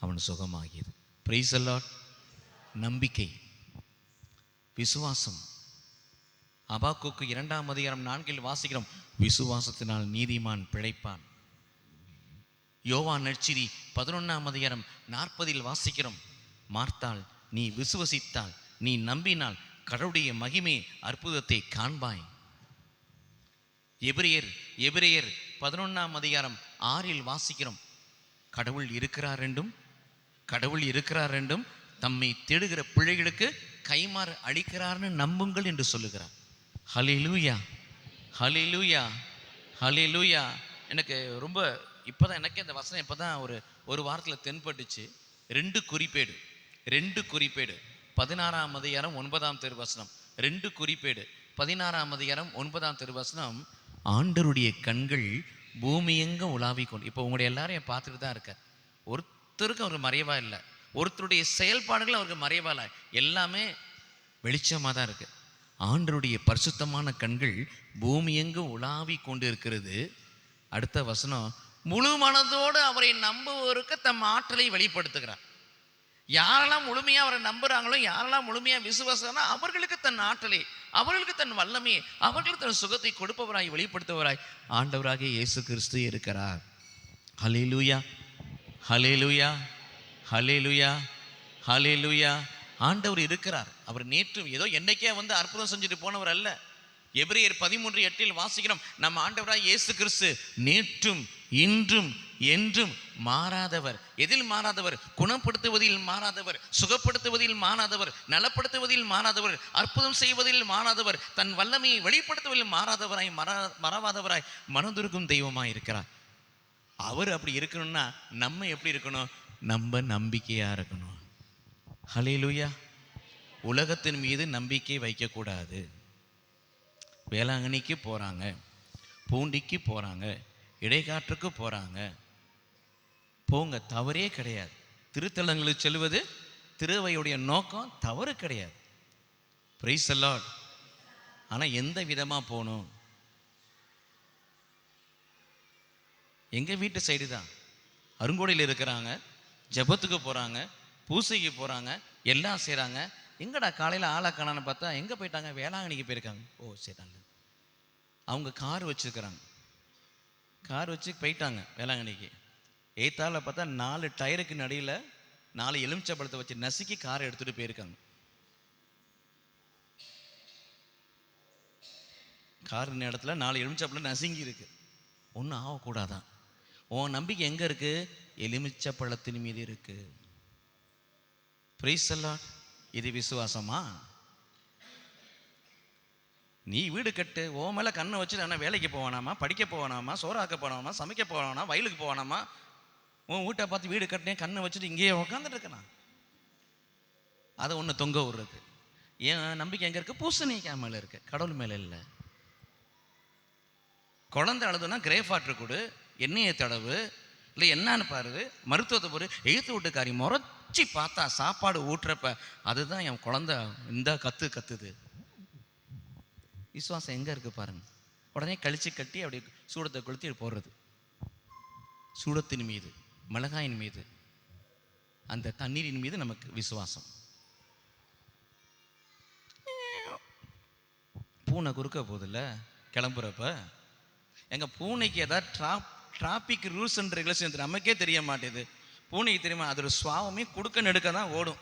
அவன் சுகமாகியது. Price the Lord. நம்பிக்கை, விசுவாசம். அபாக்குக்கு 2ஆம் அதிகாரம் 4 வாசிக்கிறோம், விசுவாசத்தினால் நீதிமான் பிழைப்பான். யோவான் நற்செய்தி 11ஆம் அதிகாரம் 40 வாசிக்கிறோம், மார்த்தாள் நீ விசுவசித்தால், நீ நம்பினால் கடவுளுடைய மகிமை அற்புதத்தை காண்பாய். எபிரேயர் 11ஆம் அதிகாரம் 6 வாசிக்கிறோம், கடவுள் இருக்கிறார் என்றும், கடவுள் இருக்கிறார் என்றும் தம்மை தேடுகிற பிள்ளைகளுக்கு கைமாறு அளிக்கிறார்னு நம்புங்கள் என்று சொல்லுகிறார். ஹல்லேலூயா, ஹல்லேலூயா, ஹல்லேலூயா. எனக்கு ரொம்ப இப்போதான் எனக்கே அந்த வசனம் இப்போதான் ஒரு வாரத்தில் தென்பட்டுச்சு. 2 குறிப்பேடு 16ஆம் அதிகாரம் 9ஆம் திருவசனம். 2 குறிப்பேடு 16ஆம் அதிகாரம் 9ஆம் திருவசனம். ஆண்டவருடைய கண்கள் பூமியெங்க உலாவிக் கொண்டு. இப்போ உங்களுடைய எல்லாரையும் பார்த்துட்டு தான் இருக்கார். ஒருத்தருக்கும் அவருக்கு மறைவா இல்லை, ஒருத்தருடைய செயல்பாடுகள் அவருக்கு மறைவா இல்லை, எல்லாமே வெளிச்சமாக தான் இருக்கு. ஆண்டவருடைய பரிசுத்தமான கண்கள் பூமியெங்கு உலாவி கொண்டு இருக்கிறது. அடுத்த வசனம், முழு மனதோடு அவரை நம்புவோருக்கு தம் ஆற்றலை வெளிப்படுத்துகிறார். யாரெல்லாம் முழுமையாக அவரை நம்புகிறாங்களோ, யாரெல்லாம் முழுமையாக விசுவாசம்னா அவர்களுக்கு தன் ஆற்றலை, அவர்களுக்கு தன் வல்லமையை, அவர்களுக்கு தன் சுகத்தை கொடுப்பவராய் வெளிப்படுத்துவராய் ஆண்டவராகிய இயேசு கிறிஸ்து இருக்கிறார். ஹல்லேலூயா, ஹல்லேலூயா, ஹல்லேலூயா, ஹல்லேலூயா. ஆண்டவர் இருக்கிறார். அவர் நேற்றும் ஏதோ என்னைக்கே அற்புதம் செஞ்சுட்டு போனவர் அல்ல. எபிரேயர் 13:8 வாசிக்கிறோம், நம்ம ஆண்டவராய் இயேசு கிறிஸ்து நேற்றும் இன்றும் என்றும் மாறாதவர். எதில் மாறாதவர்? குணப்படுத்துவதில் மாறாதவர், சுகப்படுத்துவதில் மாறாதவர், நலப்படுத்துவதில் மாறாதவர், அற்புதம் செய்வதில் மாறாதவர், தன் வல்லமையை வெளிப்படுத்துவதில் மாறாதவராய், மறவாதவராய், மனதுருக்கும் தெய்வமாய் இருக்கிறார். அவர் அப்படி இருக்கணும்னா நம்ம எப்படி இருக்கணும்? நம்ம நம்பிக்கையா இருக்கணும். ஹல்லேலூயா. உலகத்தின் மீது நம்பிக்கை வைக்கக்கூடாது. வேளாங்கண்ணிக்கு போகிறாங்க, பூண்டிக்கு போகிறாங்க, இடைக்காற்றுக்கு போகிறாங்க, போங்க, தவறே கிடையாது. திருத்தலங்களுக்கு செல்வது திருவையுடைய நோக்கம், தவறு கிடையாது. Price the Lord. ஆனால் எந்த விதமாக போகணும்? எங்கள் வீட்டு சைடு தான் அருங்கோடையில் இருக்கிறாங்க, ஜபத்துக்கு போகிறாங்க, பூசைக்கு போகிறாங்க, எல்லாம் செய்கிறாங்க. எங்கடா காலையில் ஆளை காணான்னு பார்த்தா எங்கே போயிட்டாங்க? வேளாங்கண்ணிக்கு போயிருக்காங்க. ஓ சரிங்க. அவங்க கார் வச்சுருக்கிறாங்க, கார் வச்சு போயிட்டாங்க வேளாங்கண்ணிக்கு. எய்த்தால பார்த்தா 4 டயருக்கு நடுவில் 4 எலுமிச்சை வச்சு நசுக்கி காரை எடுத்துகிட்டு போயிருக்காங்க. கார் இடத்துல 4 எலுமிச்சை நசுங்கி இருக்கு. ஒன்றும் ஆகக்கூடாதான். உன் நம்பிக்கை எங்கே இருக்கு? எலுமிச்சை பழத்தின் மீது இருக்கு. Price the Lord. இது விசுவாசமா? நீ வீடு கட்டு, ஓ மேலே கண்ணை வச்சுட்டு ஆனால் வேலைக்கு போவானாமா, படிக்க போவானாமா, சோறாக்க போனாமா, சமைக்க போவானா, வயலுக்கு போவானாமா? உன் வீட்டை பார்த்து வீடு கட்டினேன் கண்ணை வச்சுட்டு இங்கேயே உட்காந்துட்டு இருக்கணும். அதை ஒன்று தொங்க விடுறது. ஏன் நம்பிக்கை எங்கே இருக்குது? பூசணிக்காய் மேலே இருக்குது, கடவுள் மேலே இல்லை. குழந்தை அழுதுனா கிரேப் வாட்டர் கொடு, எண்ணெயை தடவு, இல்லை என்னன்னு பாரு, மருத்துவத்தை பாரு. எழுத்து வீட்டுக்காரி முறைச்சி பார்த்தா சாப்பாடு ஊட்டுறப்ப அதுதான் என் குழந்தை இந்த கத்துது. விசுவாசம் எங்கே இருக்குது பாருங்க. உடனே கழிச்சு கட்டி அப்படி சூடத்தை கொளுத்தி போடுறது. சூடத்தின் மீது, மிளகாயின் மீது, அந்த தண்ணீரின் மீது நமக்கு விசுவாசம். பூனை குறுக்க போதில்ல கிளம்புறப்ப, எங்கள் பூனைக்கு ஏதாவது டிராபிக் ரூல்ஸ் அண்ட் ரெகுலேஷன் நமக்கே தெரிய மாட்டேது. பூனைக்கு தெரியுமா? அதோட சுவாவமே குடுக்க நெடுக்க தான் ஓடும்.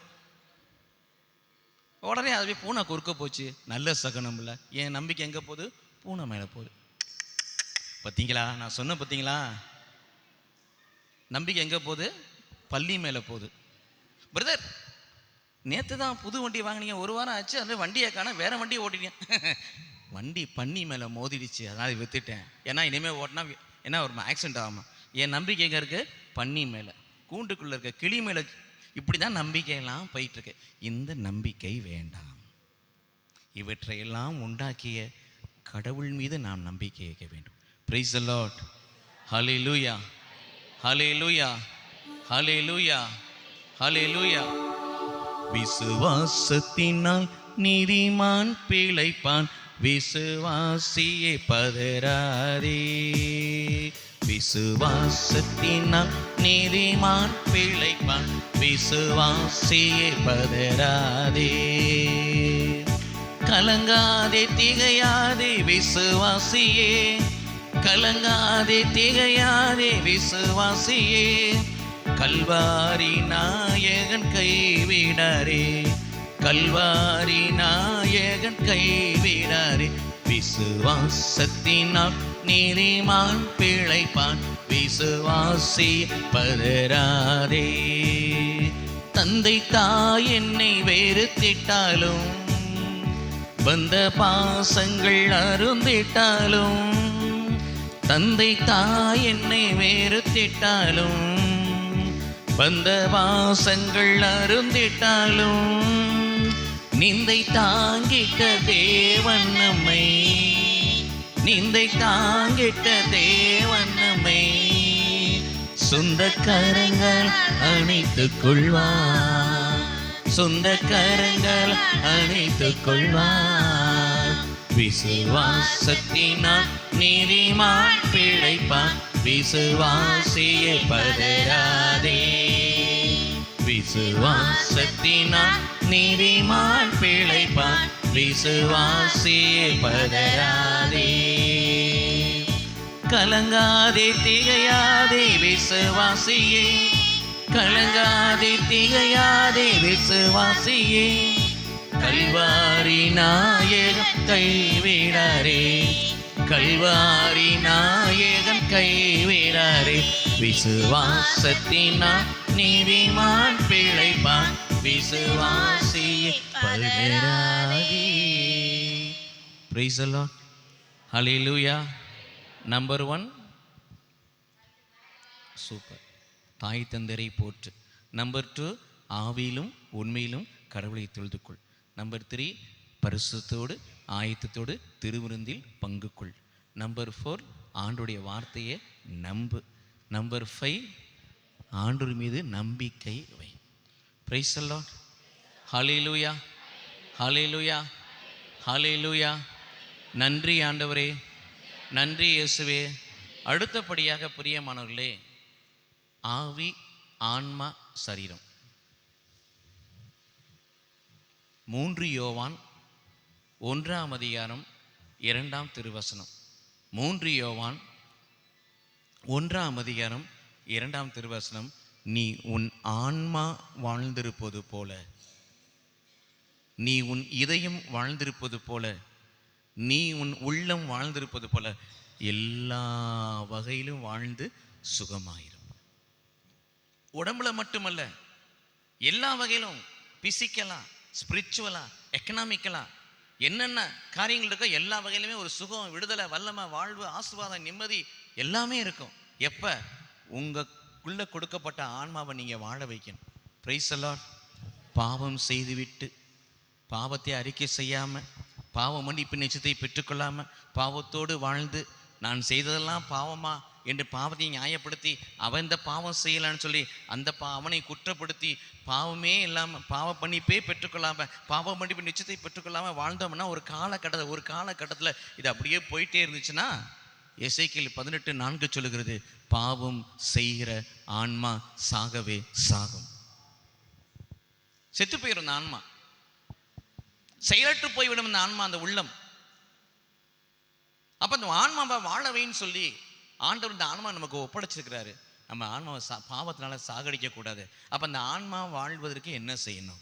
உடனே அதுவே பூனை குறுக்க போச்சு, நல்ல சகனம்ல. என் நம்பிக்கை எங்கே போகுது? பூனை மேலே போகுது. பார்த்தீங்களா நான் சொன்ன? பார்த்தீங்களா நம்பிக்கை எங்கே போகுது? பள்ளி மேலே போகுது. பிரதர், நேற்று தான் புது வண்டி வாங்கினீங்க, ஒரு வாரம் ஆச்சு, அந்த வண்டியை காண வேற வண்டியை ஓட்டினீங்க. வண்டி பன்னி மேலே மோதிடுச்சு, அதனால் விற்றுட்டேன். ஏன்னா இனிமேல் ஓட்டினா என்ன ஒரு ஆக்சிடென்ட் ஆகாமல். என் நம்பிக்கை எங்கே இருக்குது? பன்னி மேலே, கூண்டுக்குள்ளே இருக்க கிளி மேலே. இப்படி தான் நம்பிக்கையெல்லாம் போயிட்டுருக்கு. இந்த நம்பிக்கை வேண்டாம். இவற்றையெல்லாம் உண்டாக்கிய கடவுள் மீது நாம் நம்பிக்கை வைக்க வேண்டும். Praise the lord. Hallelujah, hallelujah, hallelujah, hallelujah. விசுவாசத்தினால் நீதிமான் பிழைப்பான், விசுவாசியே பதறாதே. விசுவாசத்தினால் நீதிமான் பிழைப்பான், விசுவாசியே பதறாதே. கலங்காதே திகையாதே விசுவாசியே, கலங்காதே திகையாதே விசுவாசியே. கல்வாரி நாயகன் கைவிடாரே, கல்வாரி நாயகன் கைவிடாரே. விசுவாசத்தினால் நீதிமான் பிழைப்பான், விசுவாசி பதறாதே. தந்தை தாய் என்னை வெறுத்திட்டாலும், வந்த பாசங்கள் அருந்திட்டாலும், தந்தை தாய் என்னை வெறுத்திட்டாலும், வந்த பாசங்கள் அருந்திட்டாலும், நிந்தை தாங்கிட்ட தேவன் நம்மை, நிந்தை தாங்கிட்ட தேவன் நம்மை சொந்த கரங்கள் அணைத்துக் கொள்வார், சொந்த கரங்கள் அணைத்துக் கொள்வார். விசுவாசத்தினால் நீதிமான் பிழைப்பான், விசுவாசியே பதறாதே. விசுவாசத்தினால் நீதிமான் பிழைப்பான், விசுவாசியே பதறாதே. கலங்காதே திகையாதே விசுவாசியே, கலங்காதே திகையாதே விசுவாசியே. கல்வாரி நாயகன் கைவிடாரே, கல்வாரி நாயகன் கைவிடாரே. விசுவாசத்தினால் நீதிமான் பிழைப்பான், விசுவாசியே பதறாதே. Praise the lord. Hallelujah. Number 1 super, தாய் தந்தரை போற்று. நம்பர் 2 ஆவியிலும் உண்மையிலும் கடவுளை தொழுது கொள். நம்பர் 3 பரிசுத்தோடு ஆயத்தத்தோடு திருவிருந்தில் பங்கு கொள். நம்பர் 4 ஆண்டுடைய வார்த்தையை நம்பு. நம்பர் 5 ஆண்டவர் மீது நம்பிக்கை வை. Price the lord. Hallelujah, hallelujah, hallelujah. நன்றி ஆண்டவரே, நன்றி இயேசுவே. அடுத்தபடியாக பிரியமானவர்களே, ஆவி ஆன்மா சரீரம். 3 யோவான் 1ஆம் அதிகாரம் 2ஆம் திருவசனம். 3 யோவான் 1ஆம் அதிகாரம் 2ஆம் திருவசனம். நீ உன் ஆன்மா வாழ்ந்திருப்பது போல, நீ உன் இதயம் வாழ்ந்திருப்பது போல, நீ உன் உள்ளம் வாழ்ந்திருப்பது போல எல்லா வகையிலும் வாழ்ந்து சுகமாயிரும். உடம்புல மட்டுமல்ல, எல்லா வகையிலும், பிசிக்கலா, ஸ்பிரிச்சுவலா, எக்கனாமிக்கலா, என்னென்ன காரியங்கள் இருக்கோ எல்லா வகையிலுமே ஒரு சுகம், விடுதலை, வல்லமை, வாழ்வு, ஆசீர்வாதம், நிம்மதி எல்லாமே இருக்கும். எப்போ உங்களுக்குள்ள கொடுக்கப்பட்ட ஆன்மாவை நீங்கள் வாழ வைக்கணும். Price the Lord. பாவம் செய்துவிட்டு பாவத்தை அறிக்கை செய்யாமல், பாவ மன்னிப்பு நிச்சயத்தை பெற்றுக்கொள்ளாமல், பாவத்தோடு வாழ்ந்து நான் செய்ததெல்லாம் பாவமா என்று பாவத்தை நியாயப்படுத்தி அவன் இந்த பாவம் செய்யலான்னு சொல்லி அந்த அவனை குற்றப்படுத்தி பாவமே இல்லாமல் பாவ மன்னிப்பே பெற்றுக்கொள்ளாமல், பாவ மன்னிப்பு நிச்சயத்தை பெற்றுக்கொள்ளாமல் வாழ்ந்தோம்னா ஒரு காலகட்டத்தில் இது அப்படியே போயிட்டே இருந்துச்சுன்னா எசேக்கியேல் 18:4 சொல்லுகிறது, பாவம் செய்கிற ஆன்மா சாகவே சாகும். செத்து போயிடும் அந்த ஆன்மா, செயலற்று போய்விடும் இந்த ஆன்மா, அந்த உள்ளம். அப்ப அந்த ஆன்மாவை வாழவைன்னு சொல்லி ஆண்டவர் இந்த ஆன்மா நமக்கு ஒப்படைச்சிருக்கிறாரு. நம்ம ஆன்மாவை பாவத்தினால சாகடிக்க கூடாது. அப்ப அந்த ஆன்மா வாழ்வதற்கு என்ன செய்யணும்?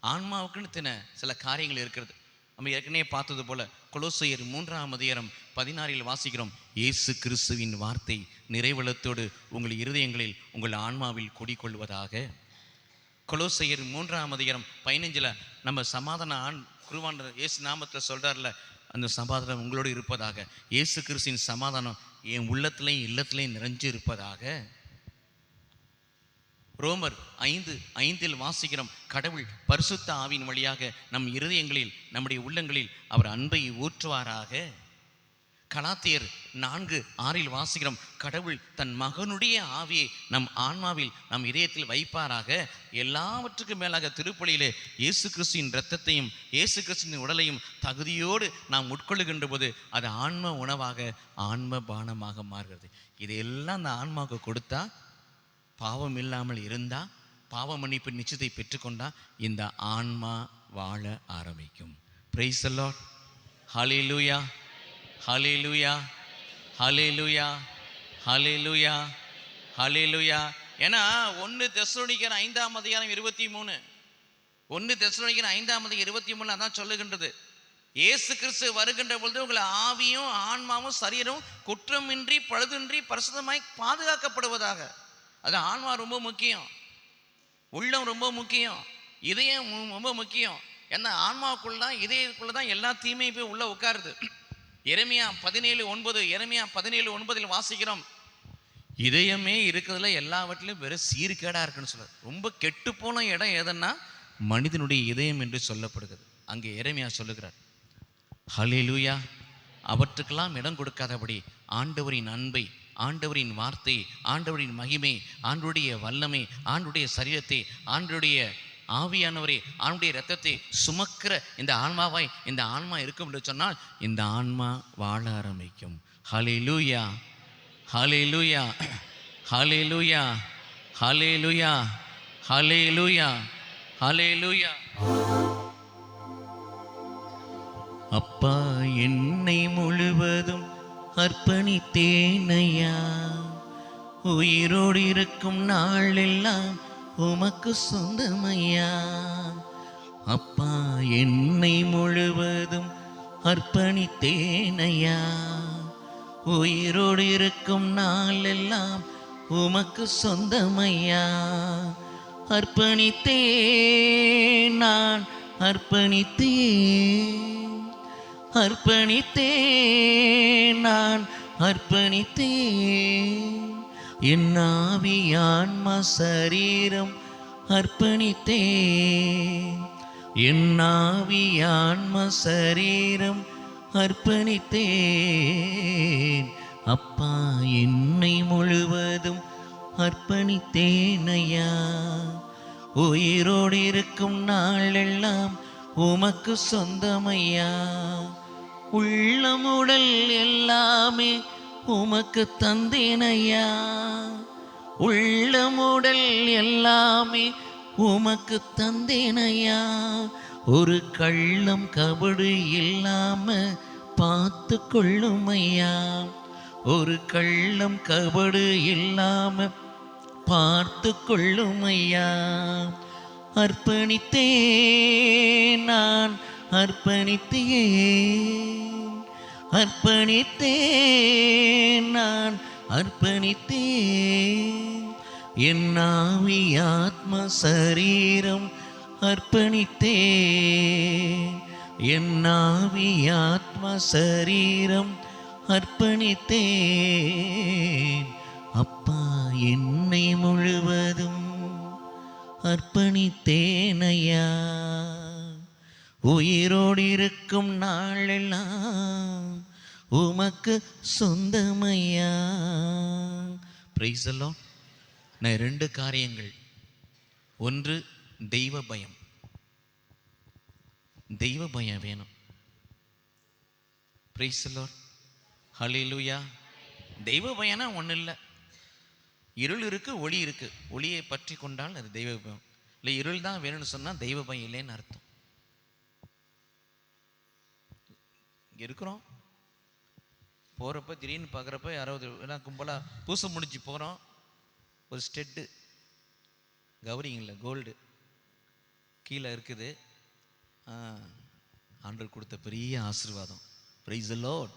ஆன்மாவுக்குன்னு சில காரியங்கள் இருக்கிறது. நம்ம ஏற்கனவே பார்த்தது போல கொலோசையர் 3:16 வாசிக்கிறோம், இயேசு கிறிஸ்துவின் வார்த்தை நிறைவளத்தோடு உங்கள் இருதயங்களில் உங்கள் ஆன்மாவில் குடிக்கொள்வதாக. கொலோசையர் 3:15 நம்ம சமாதான குருவாண்டர் இயேசு நாமத்தில் சொல்றாருல, அந்த சமாதானம் உங்களோடு இருப்பதாக. இயேசு கிறிஸ்துவின் சமாதானம் என் உள்ளத்திலையும் இல்லத்திலையும் நிறைஞ்சு இருப்பதாக. ரோமர் 5:5 வாசிக்கிறோம், கடவுள் பரிசுத்த ஆவியின் வழியாக நம் இருதயங்களில் நம்முடைய உள்ளங்களில் அவர் அன்பை ஊற்றுவாராக. கலாத்தியர் 4:6 வாசிக்கிறோம், கடவுள் தன் மகனுடைய ஆவியை நம் ஆன்மாவில் நம் இதயத்தில் வைப்பாராக. எல்லாவற்றுக்கும் மேலாக திருப்பலியிலே இயேசு கிறிஸ்துவின் இரத்தத்தையும் இயேசு கிறிஸ்துவின் உடலையும் தகுதியோடு நாம் உட்கொள்ளுகின்ற போது அது ஆன்ம உணவாக ஆன்ம பானமாக மாறுகிறது. இதையெல்லாம் அந்த ஆன்மாவுக்கு கொடுத்தா, பாவம் இல்லாமல் இருந்தா, பாவ மன்னிப்பு நிச்சயத்தை பெற்றுக்கொண்டா இந்த ஆன்மா வாழ ஆரம்பிக்கும். Praise the lord. Hallelujah, hallelujah, hallelujah, hallelujah, hallelujah. ஏன்னா 1 தெசலோனிக்கர் 5:23 1 தெசலோனிக்கர் 5:23 அதான் சொல்லுகின்றது, இயேசு கிறிஸ்து வருகின்ற பொழுது உங்களை ஆவியும் ஆன்மாவும் சரீரமும் குற்றமின்றி பழுதின்றி பரிசுத்தமாய் பாதுகாக்கப்படுவதாக. அது ஆன்மா ரொம்ப முக்கியம், உள்ளம் ரொம்ப முக்கியம், இதயம் ரொம்ப முக்கியம். ஏன்னா ஆன்மாவுக்குள்ளதான் இதயத்துக்குள்ளதான் எல்லா தீமையும் போய் உள்ள உட்காருது. எரேமியா 17:9 வாசிக்கிறோம், இதயமே இருக்கிறதுல எல்லாவற்றிலும் வெறும் சீர்கேடா இருக்குன்னு சொல்ல. ரொம்ப கெட்டு போன இடம் எதுன்னா மனிதனுடைய இதயம் என்று சொல்லப்படுகிறது. அங்கே எரேமியா சொல்லுகிறார், ஹல்லேலூயா. அவற்றுக்கெல்லாம் இடம் கொடுக்காதபடி ஆண்டவரின் அன்பை, ஆண்டவரின் வார்த்தை, ஆண்டவரின் மகிமை, ஆண்டவருடைய வல்லமை, ஆண்டவருடைய சரீரத்தை, ஆண்டவருடைய ஆவியானவரே, ஆண்டவருடைய இரத்தத்தை சுமக்கிற இந்த ஆன்மாவாய் இந்த ஆன்மா இருக்கும் என்று சொன்னால் இந்த ஆன்மா வாழ ஆரம்பிக்கும். ஹல்லேலூயா, ஹல்லேலூயா, ஹல்லேலூயா, ஹல்லேலூயா, ஹல்லேலூயா, ஹல்லேலூயா. அப்பா, என்னை முழுவதும் அர்ப்பணித்தேனையா, உயிரோடு இருக்கும் நாளெல்லாம் உமக்கு சொந்தமையா. அப்பா, என்னை முழுவதும் அர்ப்பணித்தேனையா, உயிரோடு இருக்கும் நாளெல்லாம் உமக்கு சொந்தமையா. அர்ப்பணித்தேன், நான் அர்ப்பணித்தேன், அர்ப்பணித்தேன், நான் அர்ப்பணித்தேன். என் ஆவி ஆன்மா சரீரம் அர்ப்பணித்தேன், என் ஆவி ஆன்மா சரீரம் அர்ப்பணித்தேன். அப்பா, என்னை முழுவதும் அர்ப்பணித்தேனையா, உயிரோடு இருக்கும் நாளெல்லாம் உமக்கு சொந்தமையா. உள்ளமுடல் எல்லாமே உமக்கு தந்தேனையா, உள்ளமுடல் எல்லாமே உமக்கு தந்தேனையா. ஒரு கள்ளம் கபடு இல்லாம பார்த்து கொள்ளுமையா, ஒரு கள்ளம் கபடு இல்லாம பார்த்து கொள்ளுமையா. அர்ப்பணித்தேன், நான் அர்ப்பணித்தேன், அர்ப்பணித்தேன், நான் அர்ப்பணித்தேன். என் ஆவி ஆத்ம சரீரம் அர்ப்பணித்தேன், என் ஆவி ஆத்ம சரீரம் அர்ப்பணித்தேன். அப்பா, என்னை முழுவதும் அர்ப்பணித்தேனையா. உயிரோடு இருக்கும் நாளெல்லாம் உமக்கு சொந்தமையா. Price the Lord. நான் 2 காரியங்கள். ஒன்று, தெய்வ பயம். தெய்வ பயம் வேணும். Praise the lord. ஹல்லேலூயா. தெய்வ பயம்னா ஒன்றும் இல்லை. இருள் இருக்கு, ஒளி இருக்கு. ஒளியை பற்றி கொண்டால் அது தெய்வ பயம். இல்லை, இருள் தான் வேணும்னு சொன்னால் தெய்வ பயம் இல்லைன்னு அர்த்தம். இங்கே இருக்கிறோம், போகிறப்ப திடீர்னு பார்க்குறப்ப யாராவது எல்லாம் கும்பலாக பூசை முடிச்சு போகிறோம். ஒரு ஸ்டெட்டு கௌரிங்கள கோல்டு கீழே இருக்குது. ஆண்டவர் கொடுத்த பெரிய ஆசீர்வாதம். Price the lord.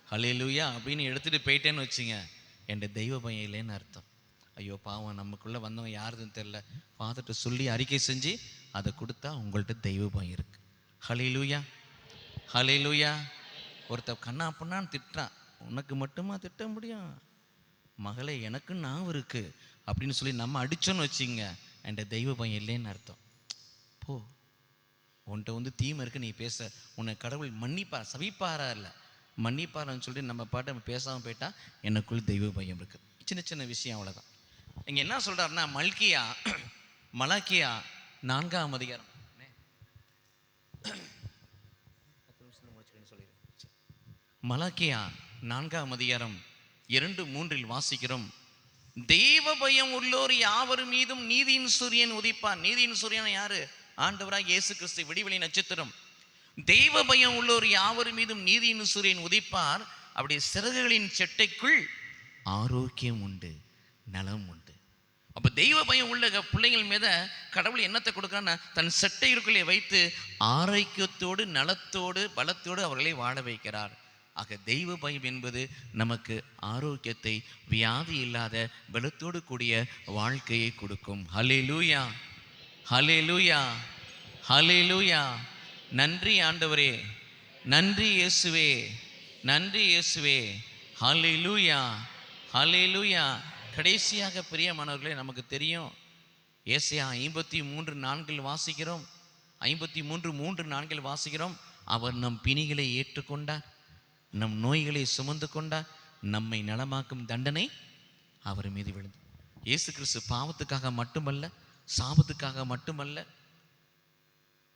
ஹல்லேலூயா அப்படின்னு எடுத்துகிட்டு போயிட்டேன்னு வச்சுங்க, என் தெய்வ பயம் இல்லைன்னு அர்த்தம். ஐயோ பாவம், நமக்குள்ளே வந்தவங்க யாருதுன்னு தெரில, ஃபாதர்கிட்ட சொல்லி அறிக்கை செஞ்சு அதை கொடுத்தா உங்கள்கிட்ட தெய்வ பயம் இருக்கு. ஹல்லேலூயா, ஹல்லேலூயா. ஒருத்தர் கண்ணா பண்ணான்னு திட்டுறான், உனக்கு மட்டுமா திட்ட முடியும்? மகளே, எனக்கு நாவு இருக்கு அப்படின்னு சொல்லி நம்ம அடித்தோன்னு வச்சுங்க, என் தெய்வ பயம் இல்லைன்னு அர்த்தம். போ, உன்கிட்ட தீமை இருக்கு, நீ பேச, உன்னை கடவுள் மன்னிப்பார், சபிப்பாரா இல்லை மன்னிப்பாரான்னு சொல்லிட்டு நம்ம பாட்டு நம்ம பேசாமல் போயிட்டா எனக்குள் தெய்வ பயம் இருக்கு. சின்ன சின்ன விஷயம், அவ்வளோதான். இங்கே என்ன சொல்கிறாருன்னா, மலாக்கியா 4ஆம் அதிகாரம், மலாக்கியா 4ஆம் அதிகாரம் 2-3 வாசிக்கிறோம். தெய்வ பயம் உள்ளோர் யாவர் மீதும் நீதியின் சூரியன் உதிப்பார். நீதியின் சூரியன் யாரு? ஆண்டவராக இயேசு கிறிஸ்து, விடிவெளி நட்சத்திரம். தெய்வ பயம் உள்ளோர் யாவர் மீதும் நீதியின் சூரியன் உதிப்பார். அப்படி சிறகுகளின் செட்டைக்குள் ஆரோக்கியம் உண்டு, நலம் உண்டு. அப்ப தெய்வ பயம் உள்ள பிள்ளைகள் மீத கடவுள் என்னத்தை கொடுக்கிறான்னா, தன் செட்டைகளுக்குள்ளே வைத்து ஆரோக்கியத்தோடு, நலத்தோடு, பலத்தோடு அவர்களை வாழ வைக்கிறார். ஆக தெய்வ பயம் என்பது நமக்கு ஆரோக்கியத்தை, வியாதி இல்லாத பலத்தோடு கூடிய வாழ்க்கையை கொடுக்கும். ஹல்லேலூயா, ஹல்லேலூயா, ஹல்லேலூயா. நன்றி ஆண்டவரே, நன்றி இயேசுவே, நன்றி இயேசுவே. ஹல்லேலூயா, ஹல்லேலூயா. கடைசியாக பிரியமானவர்களே, நமக்கு தெரியும், ஏசாயா 53:4 வாசிக்கிறோம். 53:3-4 வாசிக்கிறோம். அவர் நம் பிணிகளை ஏற்றுக்கொண்டார், நம் நோய்களை சுமந்து கொண்டார், நம்மை நலமாக்கும் தண்டனை அவர் மீது விழுந்து. இயேசு கிறிஸ்து பாவத்துக்காக மட்டுமல்ல, சாபத்துக்காக மட்டுமல்ல,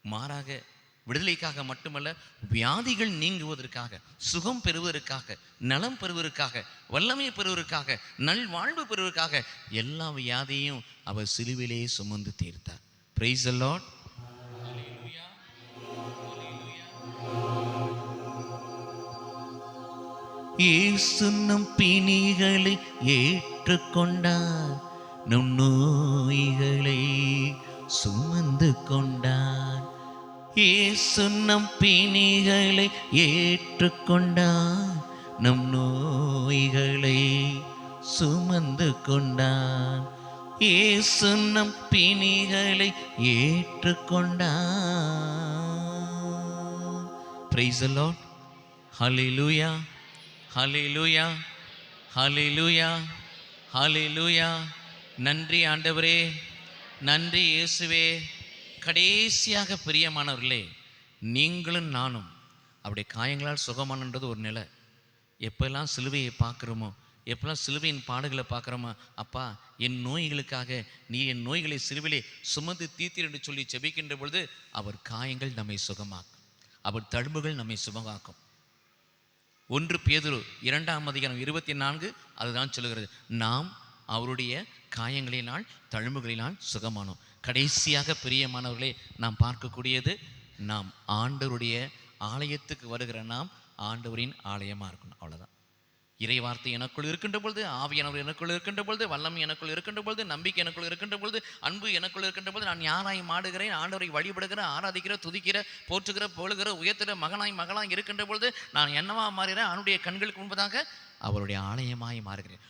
மாறாக விடுதலைக்காக மட்டுமல்ல, வியாதிகள் நீங்குவதற்காக, சுகம் பெறுவதற்காக, நலம் பெறுவதற்காக, வல்லமை பெறுவதற்காக, நல்வாழ்வு பெறுவதற்காக எல்லா வியாதியையும் அவர் சிலுவிலே சுமந்து தீர்த்தார். Price the Lord. இயேசு நம் பிணிகளை ஏற்றுக்கொண்டார், நம் நோய்களை சுமந்து கொண்டார். இயேசு நம் பிணிகளை ஏற்றுக்கொண்டார், நம் நோய்களை சுமந்து கொண்டார். இயேசு நம் பிணிகளை ஏற்றுக்கொண்டார். Praise the lord. Hallelujah, hallelujah, hallelujah, hallelujah. நன்றி ஆண்டவரே, நன்றி இயேசுவே. கடைசியாக பிரியமானவர்களே, நீங்களும் நானும் அப்படி காயங்களால் சுகமானன்றது ஒரு நிலை. எப்பெல்லாம் சிலுவையை பார்க்குறோமோ, எப்பெல்லாம் சிலுவையின் பாடுகளை பார்க்குறோமோ, அப்பா என் நோய்களுக்காக நீ என் நோய்களை சிலுவிலே சுமந்து தீர்த்தீர் என்று சொல்லி ஜெபிக்கின்ற பொழுது அவர் காயங்கள் நம்மை சுகமாக்கும், அவர் தழும்புகள் நம்மை சுகமாக்கும். 1 பேதுரு 2ஆம் அதிகாரம் 24 அதுதான் சொல்லுகிறது, நாம் அவருடைய காயங்களினால், தழும்புகளினால் சுகமானோம். கடைசியாக பிரியமானவர்களே, நாம் பார்க்கக்கூடியது, நாம் ஆண்டவருடைய ஆலயத்துக்கு வருகிற நாம் ஆண்டவரின் ஆலயமாக இருக்கணும். அவ்வளோதான். இறை வார்த்தை எனக்குள் இருக்கின்ற பொழுது, ஆவியானவர் எனக்குள் இருக்கின்ற பொழுது, வல்லமை எனக்குள் இருக்கின்ற பொழுது, நம்பிக்கை எனக்குள் இருக்கின்ற பொழுது, அன்பு எனக்குள் இருக்கின்ற பொழுது, நான் யாராய் மாடுகிறேன், ஆண்டவரை வழிபடுகிற, ஆராதிக்கிற, துதிக்கிற, போற்றுகிற, போழுகிற, உயர்த்துகிற மகனாய் இருக்கின்ற பொழுது நான் என்னவா மாறுகிறேன்? அவனுடைய கண்களுக்கு முன்பதாக அவருடைய ஆலயமாய் மாறுகிறேன்.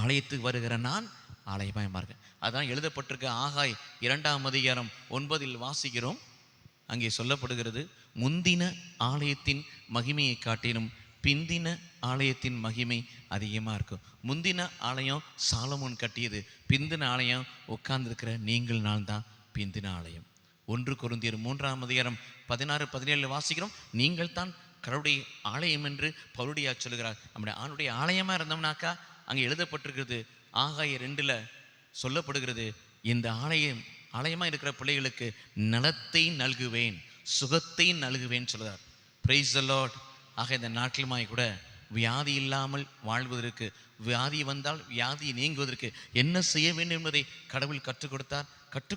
ஆலயத்துக்கு வருகிற நான் ஆலயமாய் மாறுகிறேன். அதான் எழுதப்பட்டிருக்க ஆகாய் 2ஆம் அதிகாரம் 9 வாசிக்கிறோம். அங்கே சொல்லப்படுகிறது, முந்தின ஆலயத்தின் மகிமையை காட்டிலும் பிந்தின ஆலயத்தின் மகிமை அதிகமாக இருக்கும். முந்தின ஆலயம் சாலமோன் கட்டியது, பிந்தின ஆலயம் உட்கார்ந்துருக்கிற நீங்கள் நான் தான் பிந்தின ஆலயம். 1 கொரிந்தியர் 3:16-17 வாசிக்கிறோம். நீங்கள் தான் கடவுளுடைய ஆலயம் என்று பவுலுடையா சொல்லுகிறார். நம்முடைய ஆளுடைய ஆலயமாக இருந்தோம்னாக்கா அங்கே எழுதப்பட்டிருக்கிறது, ஆகாய 2 சொல்லப்படுகிறது, இந்த ஆலயமாக இருக்கிற பிள்ளைகளுக்கு நலத்தை நல்குவேன், சுகத்தை நல்குவேன் சொல்கிறார். Price the Lord. ஆக இந்த நாட்களுமாய் கூட வியாதி இல்லாமல் வாழ்வதற்கு, வியாதி வந்தால் வியாதி நீங்குவதற்கு என்ன செய்ய வேண்டும் என்பதை கடவுள் கற்றுக்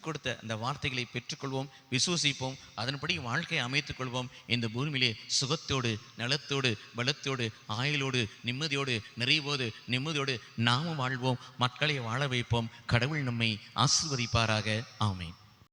கொடுத்த அந்த வார்த்தைகளை பெற்றுக்கொள்வோம், விசுவசிப்போம், அதன்படி வாழ்க்கையை அமைத்துக் கொள்வோம். இந்த பூமியிலே சுகத்தோடு, நலத்தோடு, பலத்தோடு, ஆயுளோடு, நிம்மதியோடு, நிறைவோடு, நிம்மதியோடு நாமும் வாழ்வோம், மக்களை வாழ வைப்போம். கடவுள் நம்மை ஆசீர்வதிப்பாராக. ஆமென்.